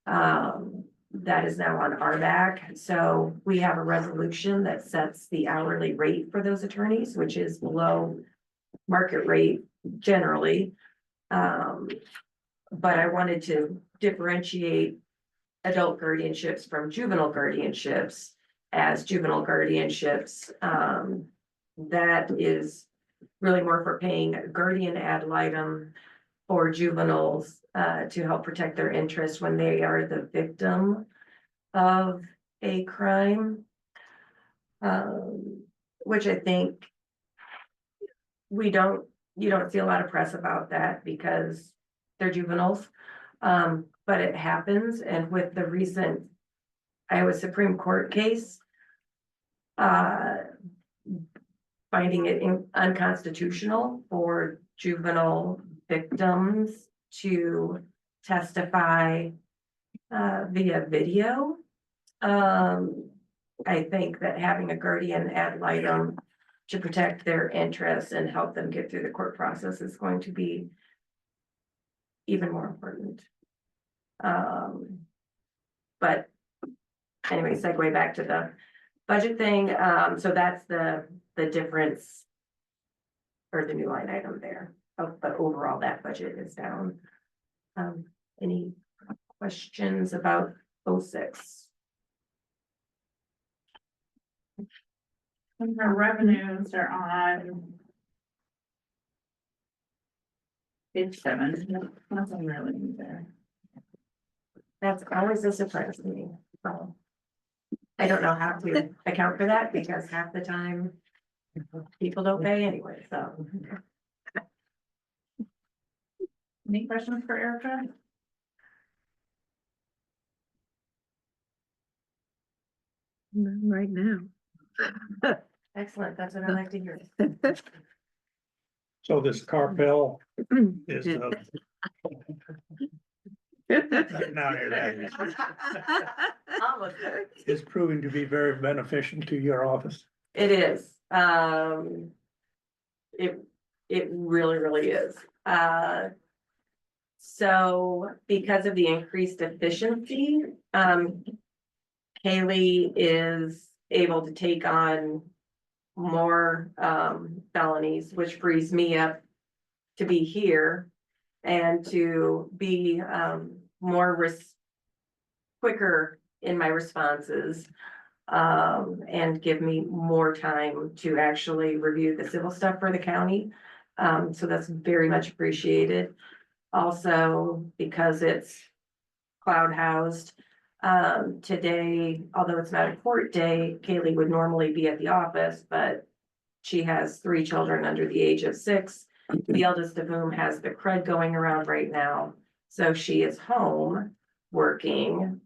That is now on our back. So we have a resolution that sets the hourly rate for those attorneys, which is below market rate generally. But I wanted to differentiate adult guardianships from juvenile guardianships. As juvenile guardianships, that is really more for paying a guardian ad litem for juveniles to help protect their interests when they are the victim of a crime, which I think you don't see a lot of press about that because they're juveniles. But it happens, and with the recent Iowa Supreme Court case, finding it unconstitutional for juvenile victims to testify via video. I think that having a guardian ad litem to protect their interests and help them get through the court process is going to be even more important. But anyway, segue back to the budget thing. So that's the difference or the new line item there. But overall, that budget is down. Any questions about 06? And our revenues are on page 7. Nothing really new there. That's always a surprise to me. So I don't know how to account for that because half the time people don't pay anyway, so. Any questions for Erica? Right now. Excellent, that's what I like to hear. So this carpel is, now hear that, Almost there. is proving to be very beneficial to your office. It is, it really, really is. So because of the increased efficiency, Haley is able to take on more, felonies, which frees me up to be here and to be, more quicker in my responses, and give me more time to actually review the civil stuff for the county. So that's very much appreciated. Also, because it's cloud housed, today, although it's not a court day, Kaylee would normally be at the office, but she has 3 children under the age of 6, the eldest of whom has the crud going around right now. So she is home working,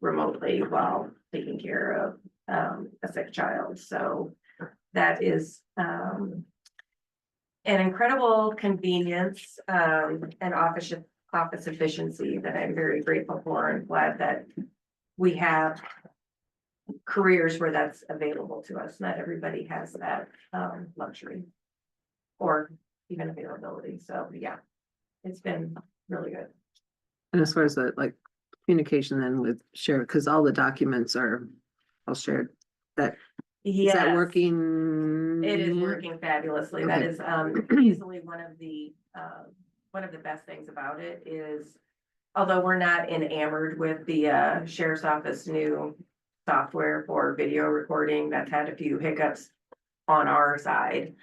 remotely while taking care of, a sick child. So that is, an incredible convenience, and office efficiency that I'm very grateful for and glad that we have careers where that's available to us. Not everybody has that, luxury or even availability. So yeah, it's been really good. And as far as the like communication then with share, because all the documents are all shared. That is that Yes. working? It is working fabulously. That Okay. is easily one of the best things about it is, although we're not enamored with the sheriff's office new software for video recording, that's had a few hiccups on our side.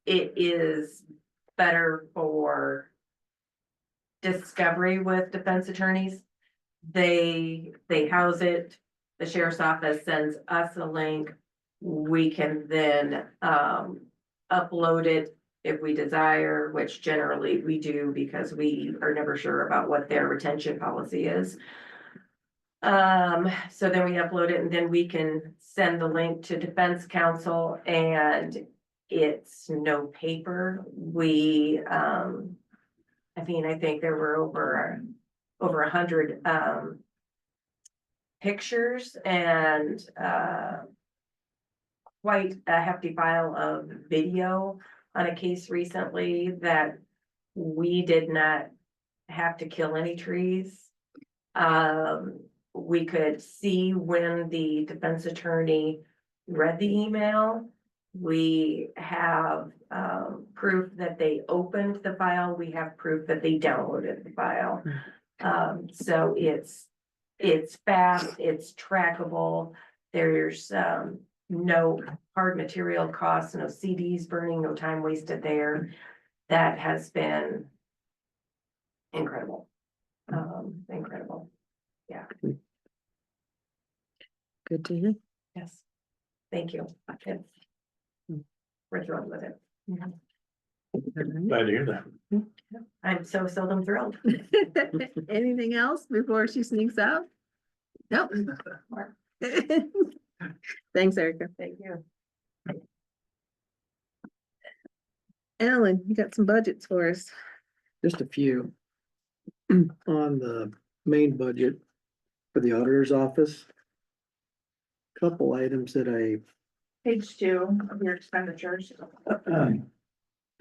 It is better for discovery with defense attorneys. They house it. The sheriff's office sends us a link. We can then upload it if we desire, which generally we do because we are never sure about what their retention policy is. So then we upload it and then we can send the link to defense counsel and it's no paper. We, I think there were over 100 pictures and quite a hefty file of video on a case recently that we did not have to kill any trees. We could see when the defense attorney read the email. We have proof that they opened the file. We have proof that they downloaded the file. So it's fast, it's trackable. There's no hard material costs, no CDs burning, no time wasted there. That has been incredible. Incredible. Yeah. Good to hear. Yes. Thank you. We're thrilled with it. Glad to hear that. I'm so seldom thrilled. Anything else before she sneaks out? Nope. Thanks, Erica. Thank you. Alan, you got some budgets for us. Just a few. On the main budget for the auditor's office. Couple items that Page 2 of your expenditures.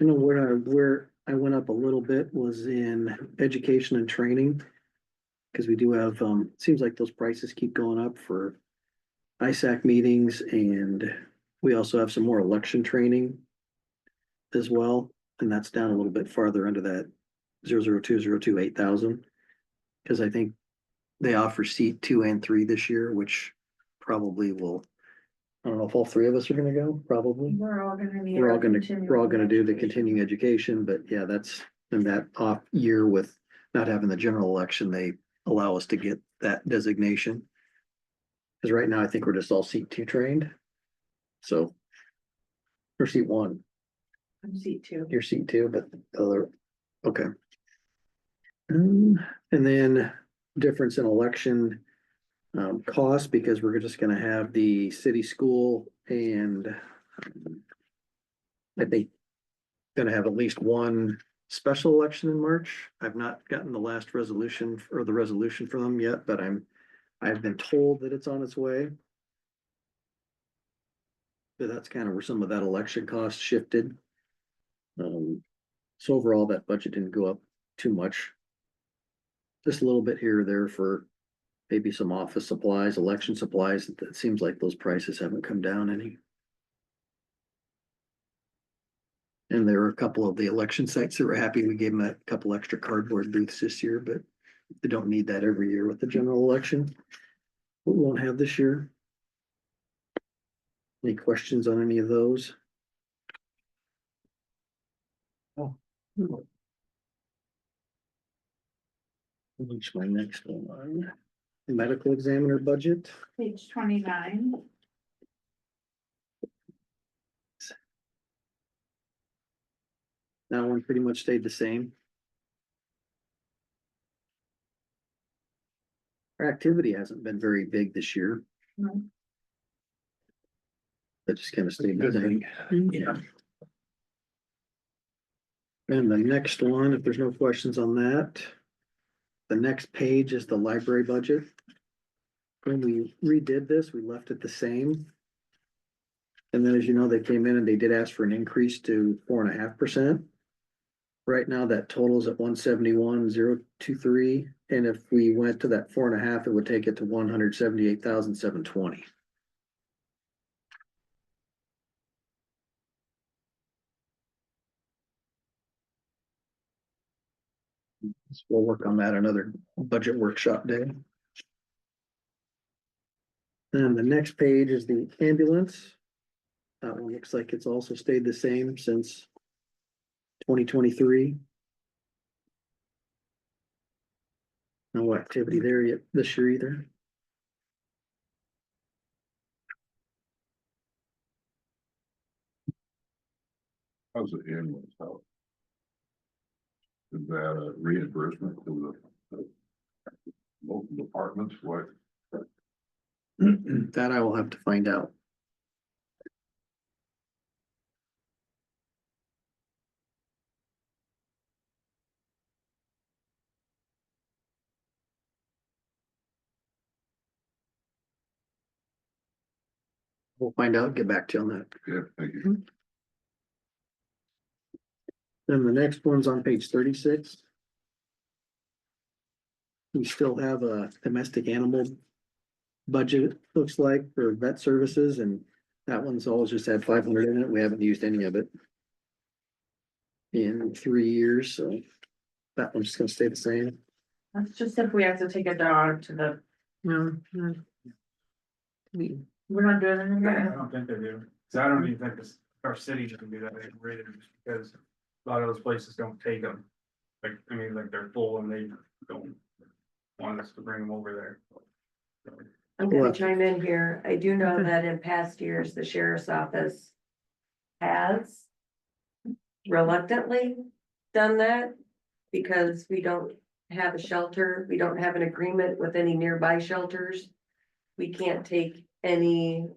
you know, where I went up a little bit was in education and training. Cause we do have, seems like those prices keep going up for ISAC meetings and we also have some more election training as well. And that's down a little bit farther under that 002028000. Cause I think they offer seat 2 and 3 this year, which probably will, I don't know if all 3 of us are gonna go, probably. We're all gonna be. We're all gonna do the continuing education, but yeah, that's in that off year with not having the general election, they allow us to get that designation. Cause right now I think we're just all seat 2 trained. So. Or seat 1, Seat 2. you're seat 2, but the other, okay. And then difference in election cost, because we're just gonna have the city school and I think gonna have at least one special election in March. I've not gotten the last resolution or the resolution for them yet, but I've been told that it's on its way. But that's kind of where some of that election cost shifted. So overall, that budget didn't go up too much. Just a little bit here or there for maybe some office supplies, election supplies. It seems like those prices haven't come down any. And there were a couple of the election sites that were happy. We gave them a couple extra cardboard booths this year, but they don't need that every year with the general election. We won't have this year. Any questions on any of those? Oh. Which my next one, medical examiner budget. Page 29. That one pretty much stayed the same. Our activity hasn't been very big this year. No. That just kind of stayed the Good same. thing. Yeah. And the next one, if there's no questions on that. The next page is the library budget. When we redid this, we left it the same. And then, as you know, they came in and they did ask for an increase to 4.5%. Right now, that totals at 171,023, and if we went to that 4.5, it would take it to 178,720. So we'll work on that another budget workshop day. And the next page is the ambulance. That one looks like it's also stayed the same since 2023. No activity there yet this year either. How's the ambulance help? Is that a reimbursement to the local departments? What? That I will have to find out. We'll find out, get back to you on that. Yeah, thank you. Then the next one's on page 36. We still have a domestic animal budget, looks like, for vet services, and that one's always just had 500 in it. We haven't used any of it in 3 years, so that one's just gonna stay the same. That's just if we have to take a dog to the, No. we're not doing anything. I don't think they do, cause I don't even think this, our city can do that, rated, because a lot of those places don't take them. Like, I mean, like they're full and they don't want us to bring them over there. I'm gonna What? chime in here. I do know Okay. that in past years, the sheriff's office has reluctantly done that because we don't have a shelter. We don't have an agreement with any nearby shelters. We can't take any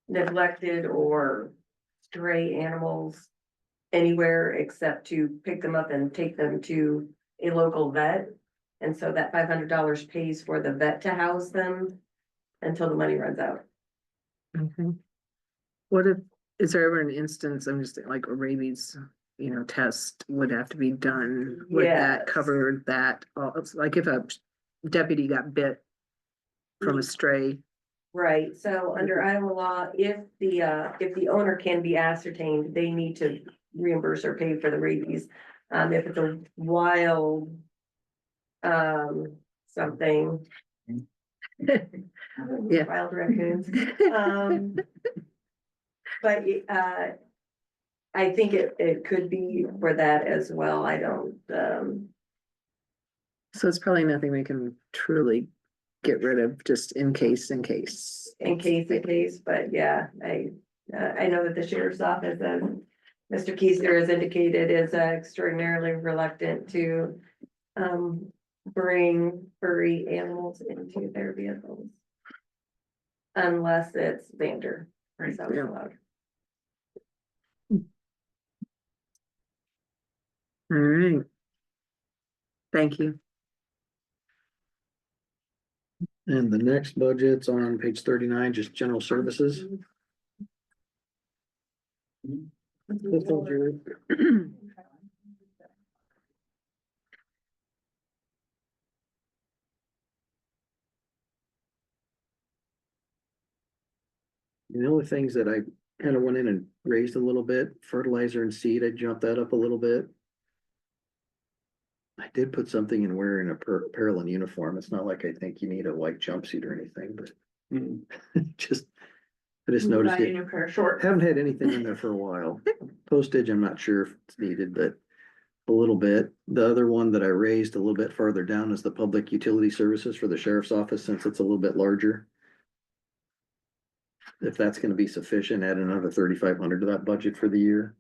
neglected or stray animals anywhere except to pick them up and take them to a local vet. And so that $500 pays for the vet to house them until the money runs out. Okay. What if, is there ever an instance, I'm just like a rabies, test would have to be done? Would that Yes. cover that? It's like if a deputy got bit from a stray. Right, so under Iowa law, if the owner can be ascertained, they need to reimburse or pay for the rabies. If it's a wild, something. Yeah. Wild raccoons. But, I think it could be for that as well. I don't, So it's probably nothing we can truly get rid of just in case, in case, but yeah, I know that the sheriff's office, as Mr. Keister has indicated, is extraordinarily reluctant to bring furry animals into their vehicles. Unless it's Vander, or so Yeah. allowed. All right. Thank you. And the next budget's on page 39, just general services. The only things that I kind of went in and raised a little bit, fertilizer and seed, I jumped that up a little bit. I did put something in wearing apparel and uniform. It's not like I think you need a white jumpsuit or anything, but just, I just noticed Buy a it. new pair of shorts. Haven't had anything in there for a while. Postage, I'm not sure if it's needed, but a little bit. The other one that I raised a little bit farther down is the public utility services for the sheriff's office, since it's a little bit larger. If that's gonna be sufficient, add another 3,500 to that budget for the year.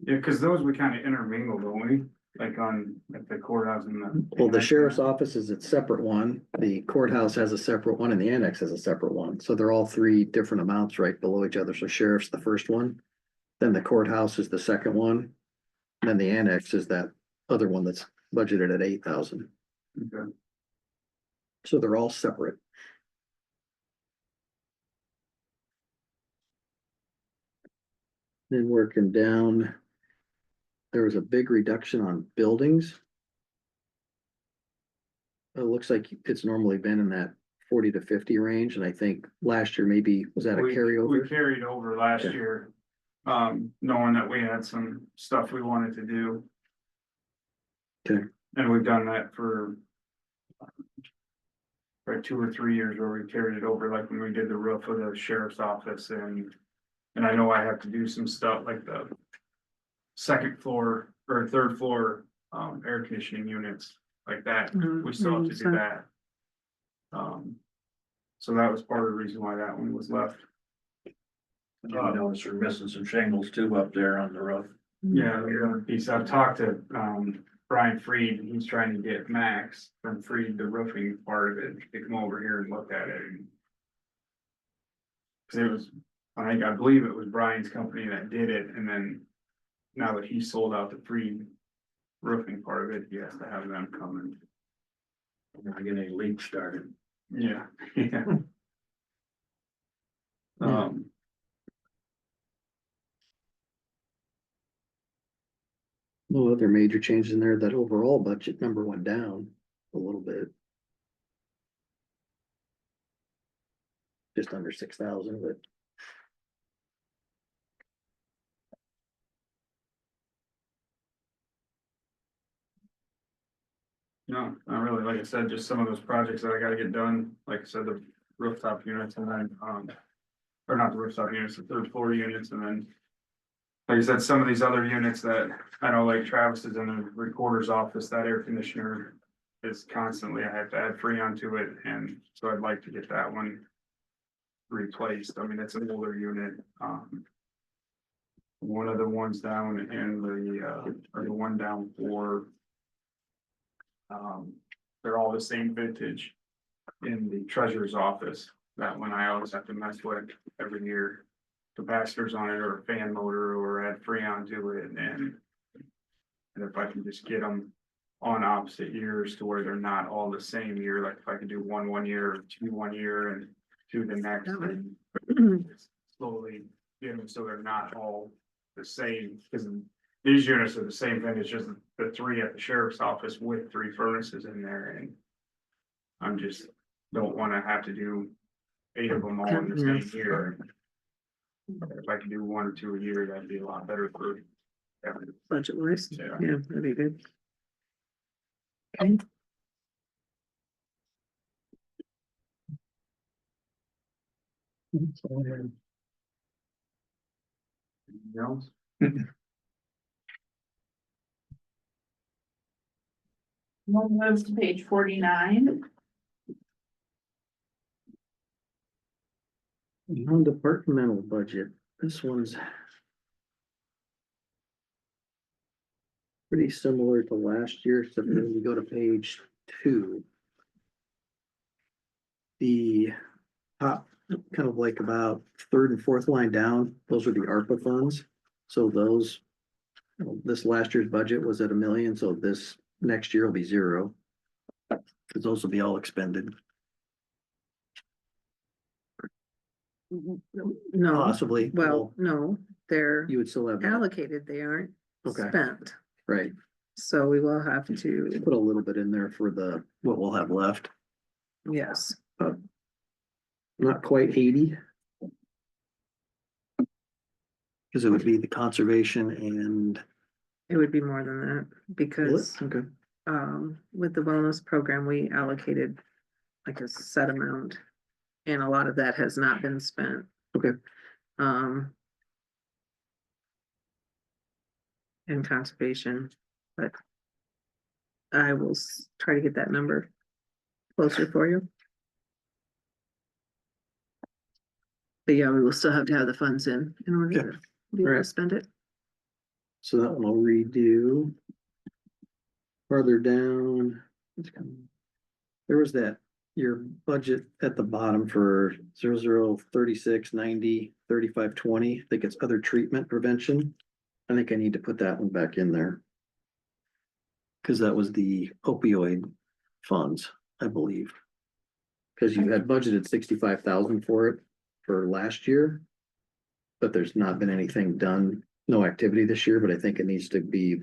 Yeah, cause those we kind of intermingle, don't we? Like at the courthouse and the. Well, the sheriff's office is its separate one, the courthouse has a separate one, and the annex has a separate one, so they're all three different amounts right below each other, so sheriff's the first one. Then the courthouse is the second one, then the annex is that other one that's budgeted at 8,000, Okay. so they're all separate. Then working down, there was a big reduction on buildings. It looks like it's normally been in that 40 to 50 range, and I think last year maybe, was that a We carryover? carried over last Okay. year, knowing that we had some stuff we wanted to do. Okay. And we've done that for 2 or 3 years where we carried it over, like when we did the roof of the sheriff's office and I know I have to do some stuff like the second floor or third floor, air conditioning units like that. We still have to do that. So that was part of the reason why that one was left. You notice we're missing some shingles too up there on the roof. Yeah, the other piece, I've talked to, Brian Freed, and he's trying to get Max from Freed, the roofing part of it, to come over here and look at it. Cause it was, I believe it was Brian's company that did it, and then now that he sold out the Freed roofing part of it, he has to have them come and. We're not getting any leaks started. Yeah, yeah. No other major changes in there. That overall budget number went down a little bit. Just under 6,000, but No, not really. Like I said, just some of those projects that I gotta get done, like I said, the rooftop units and then, or not the rooftop units, the third floor units, and then. Like I said, some of these other units that I know, like Travis is in the recorder's office, that air conditioner is constantly, I have to add Freon to it, and so I'd like to get that one replaced. I mean, it's an older unit. One of the ones down in the, or the one down for. They're all the same vintage in the treasurer's office. That one I always have to mess with every year. Capacitors on it or a fan motor or add Freon to it and if I can just get them on opposite years to where they're not all the same year, like if I could do one year, or two 1 year and two the next. And slowly get them so they're not all the same, because these units are the same vintage as the three at the sheriff's office with 3 furnaces in there, and I'm just don't want to have to do 8 of them all in the same year. If I could do 1 or 2 a year, that'd be a lot better for everyone. Budget wise, Yeah. yeah, that'd be good. Okay. Anything else? One moves to page 49. Non-departmental budget, this one's pretty similar to last year, except when we go to page 2. The top, kind of like about third and fourth line down, those are the ARPA funds. So those, this last year's budget was at 1 million, so this next year will be 0. Cause those will be all expended, No, possibly. well, no, they're You would still have, allocated, they aren't Okay. spent. right, So we will have to, put a little bit in there for the, what we'll have left, yes, not quite 80. Cause it would be the conservation and. it would be more than that, because Okay. with the wellness program, we allocated like a set amount. And a lot of that has not been spent. Okay. In conservation, but I will try to get that number closer for you. But yeah, we will still have to have the funds in order to be able to Right. spend it. So that one I'll redo. Further down. There was that, your budget at the bottom for 0036903520. I think it's other treatment prevention. I think I need to put that one back in there. Cause that was the opioid funds, I believe. Cause you had budgeted 65,000 for it for last year. But there's not been anything done, no activity this year, but I think it needs to be.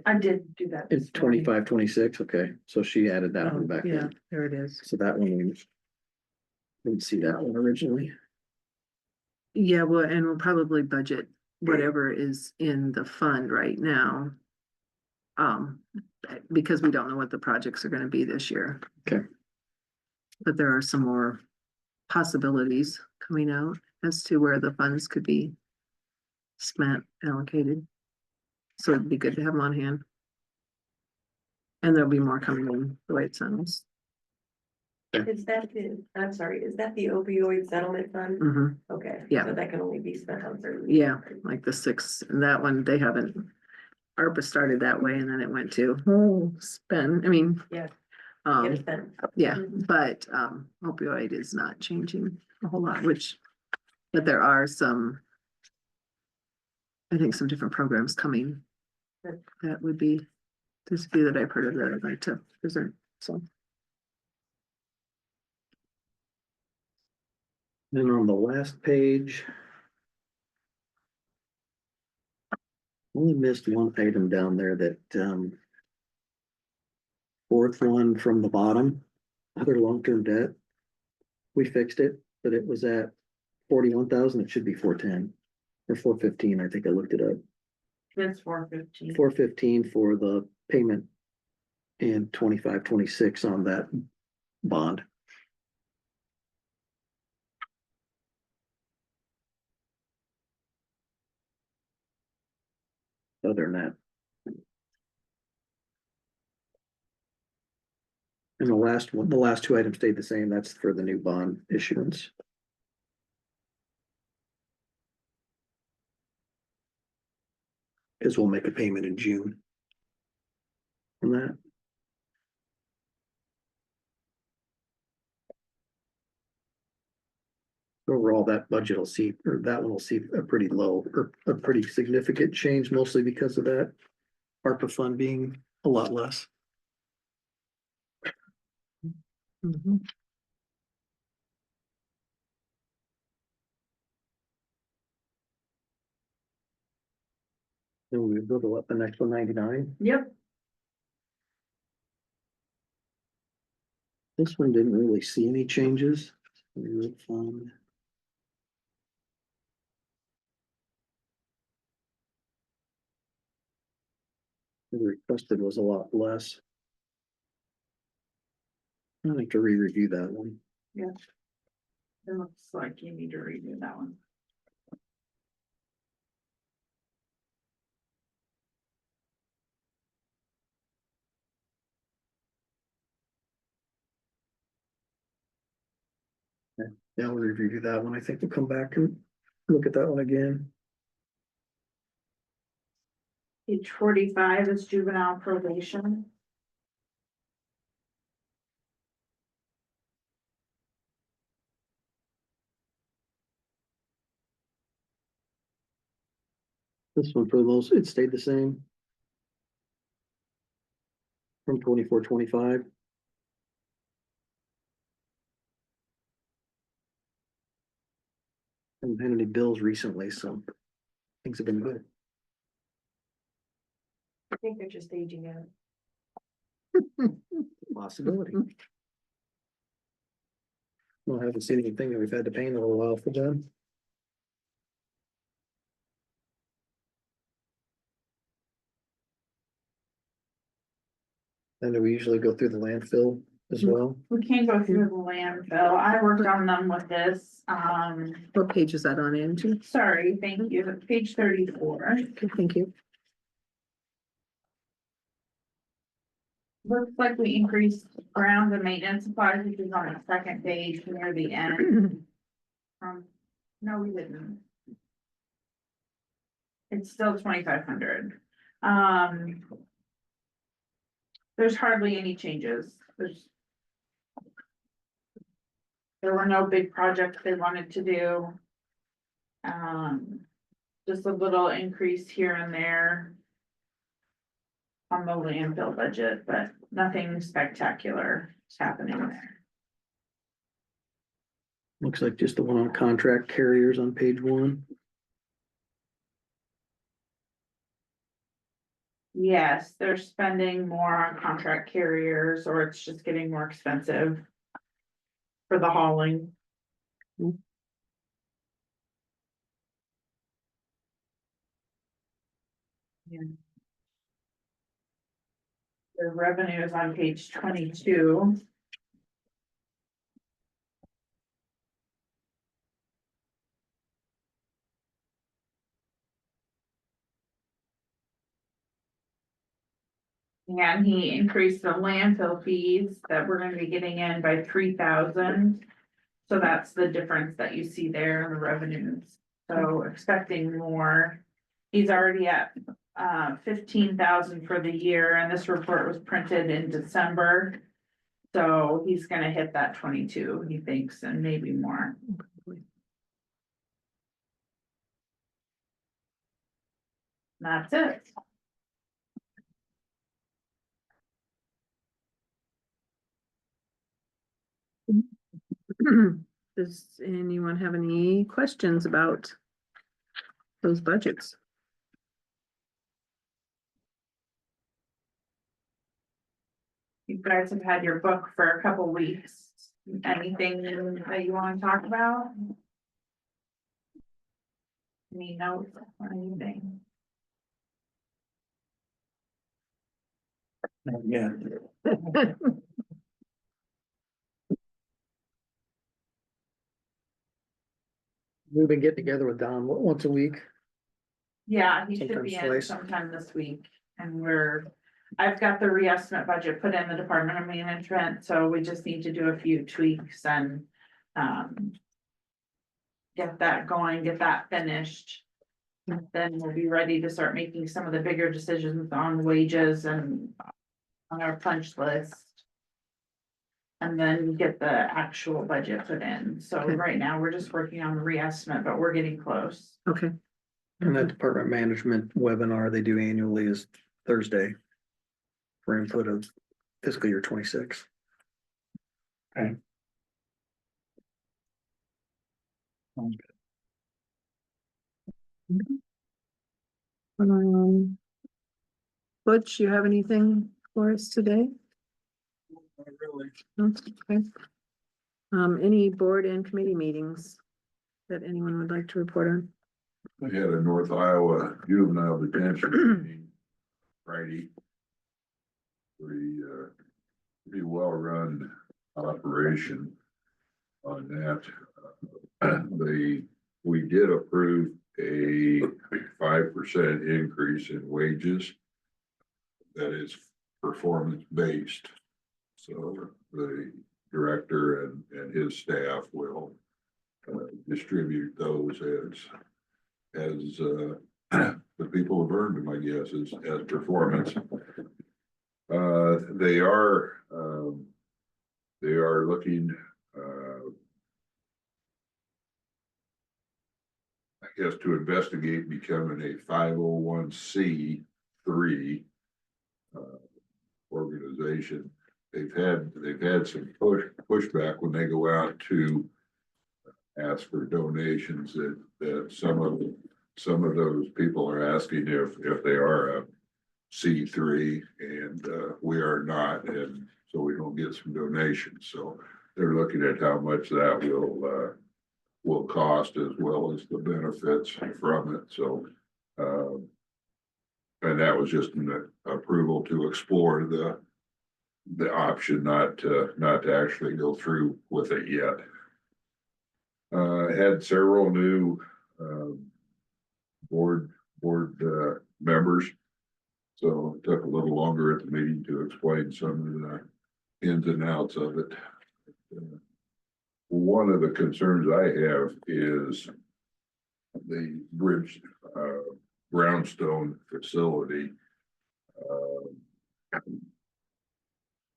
I did do that. It's 25, 26. Okay, so she added that one back Yeah, in, there it is. so that one we. Didn't see that one originally. Yeah, well, and we'll probably budget whatever is in the fund right now. Because we don't know what the projects are gonna be this year. Okay. But there are some more possibilities coming out as to where the funds could be spent, allocated. So it'd be good to have them on hand. And there'll be more coming in, the way it sounds. Is that the, I'm sorry, is that the opioid settlement fund? Mhm. Okay. Yeah. So that can only be spent on certain. Yeah, like the 6, and that one, they haven't. ARPA started that way and then it went to spend, I mean. Yeah. Um, Get it spent. yeah, Mhm. but opioid is not changing a whole lot, but there are some. I think some different programs coming. That would be, there's a few that I've heard of that I'd like to present, so. Then on the last page. Only missed one item down there that. Fourth one from the bottom, other long-term debt. We fixed it, but it was at 41,000, it should be 410. Or 415, I think I looked it up, That's 415. 415 for the payment. And 25, 26 on that bond. Other than that. And the last one, the last two items stayed the same, that's for the new bond issuance. Cause we'll make a payment in June. On that. Overall, that budget will see, or that one will see a pretty low, or a pretty significant change, mostly because of that. ARPA fund being a lot less. Mhm. Then we go up the next 199. Yep. This one didn't really see any changes. Fund. The requested was a lot less. I like to re-review that one. Yeah. It looks like you need to redo that one. Yeah, we'll review that one. I think we'll come back and look at that one again. Page 45 is juvenile probation. This one for the most, it stayed the same. From 24-25. Haven't had any bills recently, so things have been good. I think they're just aging out. Possibility. Well, I haven't seen anything that we've had to pay in a little while for them. And do we usually go through the landfill as well? We can't go through the landfill. I worked on them with this, What page is that on, Angie? sorry, thank you, page 34. Okay, thank you. Looks like we increased ground and maintenance supplies, which is on the second page near the end. No, we didn't. It's still 2,500. There's hardly any changes. There were no big projects they wanted to do. Just a little increase here and there on the landfill budget, but nothing spectacular is happening there. Looks like just the one on contract carriers on page 1. Yes, they're spending more on contract carriers, or it's just getting more expensive for the hauling. Yeah. The revenue is on page 22. And he increased the landfill fees that we're gonna be getting in by 3,000. So that's the difference that you see there in the revenues. So expecting more. He's already at 15,000 for the year, and this report was printed in December. So he's gonna hit that 22, he thinks, and maybe more. That's it. Does anyone have any questions about those budgets? You guys have had your book for a couple weeks. Anything that you wanna talk about? Any notes or anything? Yeah. We've been getting together with Don once a week. Yeah, he should be Sometimes in twice. sometime this week, and I've got the reestimate budget put in the Department of Management, so we just need to do a few tweaks and, get that going, get that finished. Then we'll be ready to start making some of the bigger decisions on wages and on our punch list. And then get the actual budget put in, so Okay. right now, we're just working on the reestimate, but we're getting close. Okay, And that department management webinar they do annually is Thursday. For input of fiscal year 26. Okay. Sounds good. Butch, you have anything for us today? Not really. No? Okay. Any board and committee meetings that anyone would like to report on? We had a North Iowa juvenile detention meeting Friday. Pretty well-run operation on that. We did approve a 5% increase in wages. That is performance-based. So the director and his staff will distribute those as the people have earned them, I guess, as performance. They are looking, I guess, to investigate becoming a 501c3 organization. They've had some pushback when they go out to ask for donations, that some of those people are asking if they are a C3, and we are not, and so we don't get some donations. So they're looking at how much that will cost, as well as the benefits from it. So and that was just an approval to explore the option, not to actually go through with it yet. Had several new board members, so it took a little longer at the meeting to explain some of the ins and outs of it. One of the concerns I have is the bridge brownstone facility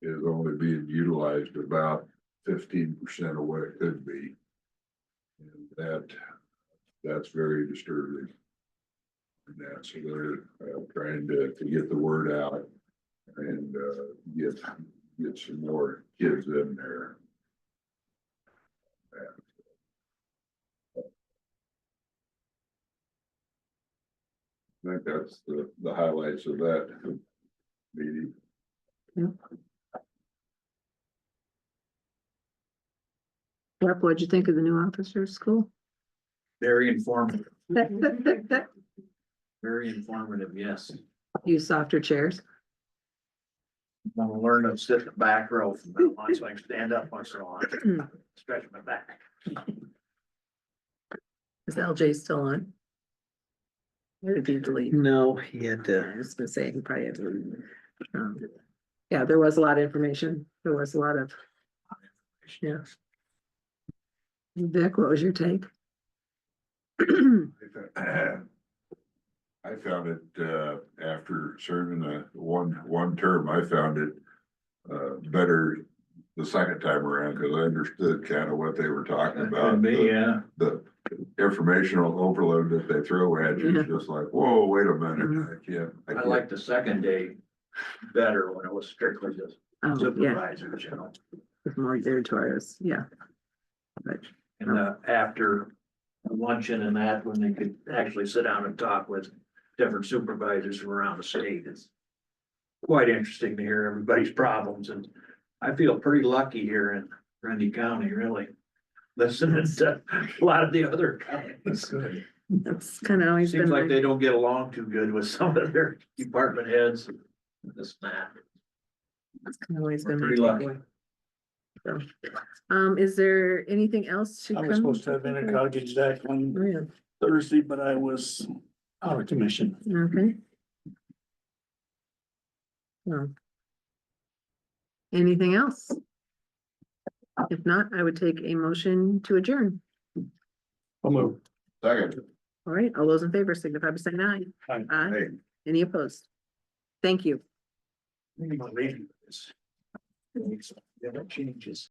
is only being utilized about 15% of what it could be. And that's very disturbing. And that, so they're trying to get the word out and get some more kids in there. I think that's the highlights of that meeting. Yep, what'd you think of the new officers' school? Very informative, very informative, yes. Use softer chairs. I'm gonna learn to sit in the back row from now on, so I can stand up once in a while, stretch my back. Is LJ still on? Or did he delete? No, he had I to, was gonna say, he probably had to. Yeah, there was a lot of information. There was a lot of. Yeah. Vic, what was your take? I found it, after serving one term, I found it better the second time around, because I understood kind of what they were talking about. The informational overload that they throw at you is just like, whoa, wait a minute, I can't. I like the second day better when it was strictly just Oh, yeah, supervisors, you know. it's more geared towards, yeah. But And after luncheon and that, when they could actually sit down and talk with different supervisors from around the state, it's quite interesting to hear everybody's problems, and I feel pretty lucky here in Grundy County, really. Listening to a lot of the other counties. that's kind of always been. Seems like my- they don't get along too good with some of their department heads, and this and that. That's kind of always We're been. my pretty lucky. takeaway. So, is there anything else to I come? was supposed to have been in College Jack on Oh, yeah. Thursday, but I was out of commission. Okay. So. Anything else? If not, I would take a motion to adjourn. I'll move. Second. All right, all those in favor signify by saying aye. Aye. Aye. Hey. Any opposed? Thank you. Maybe my lady is. Yeah, that changes.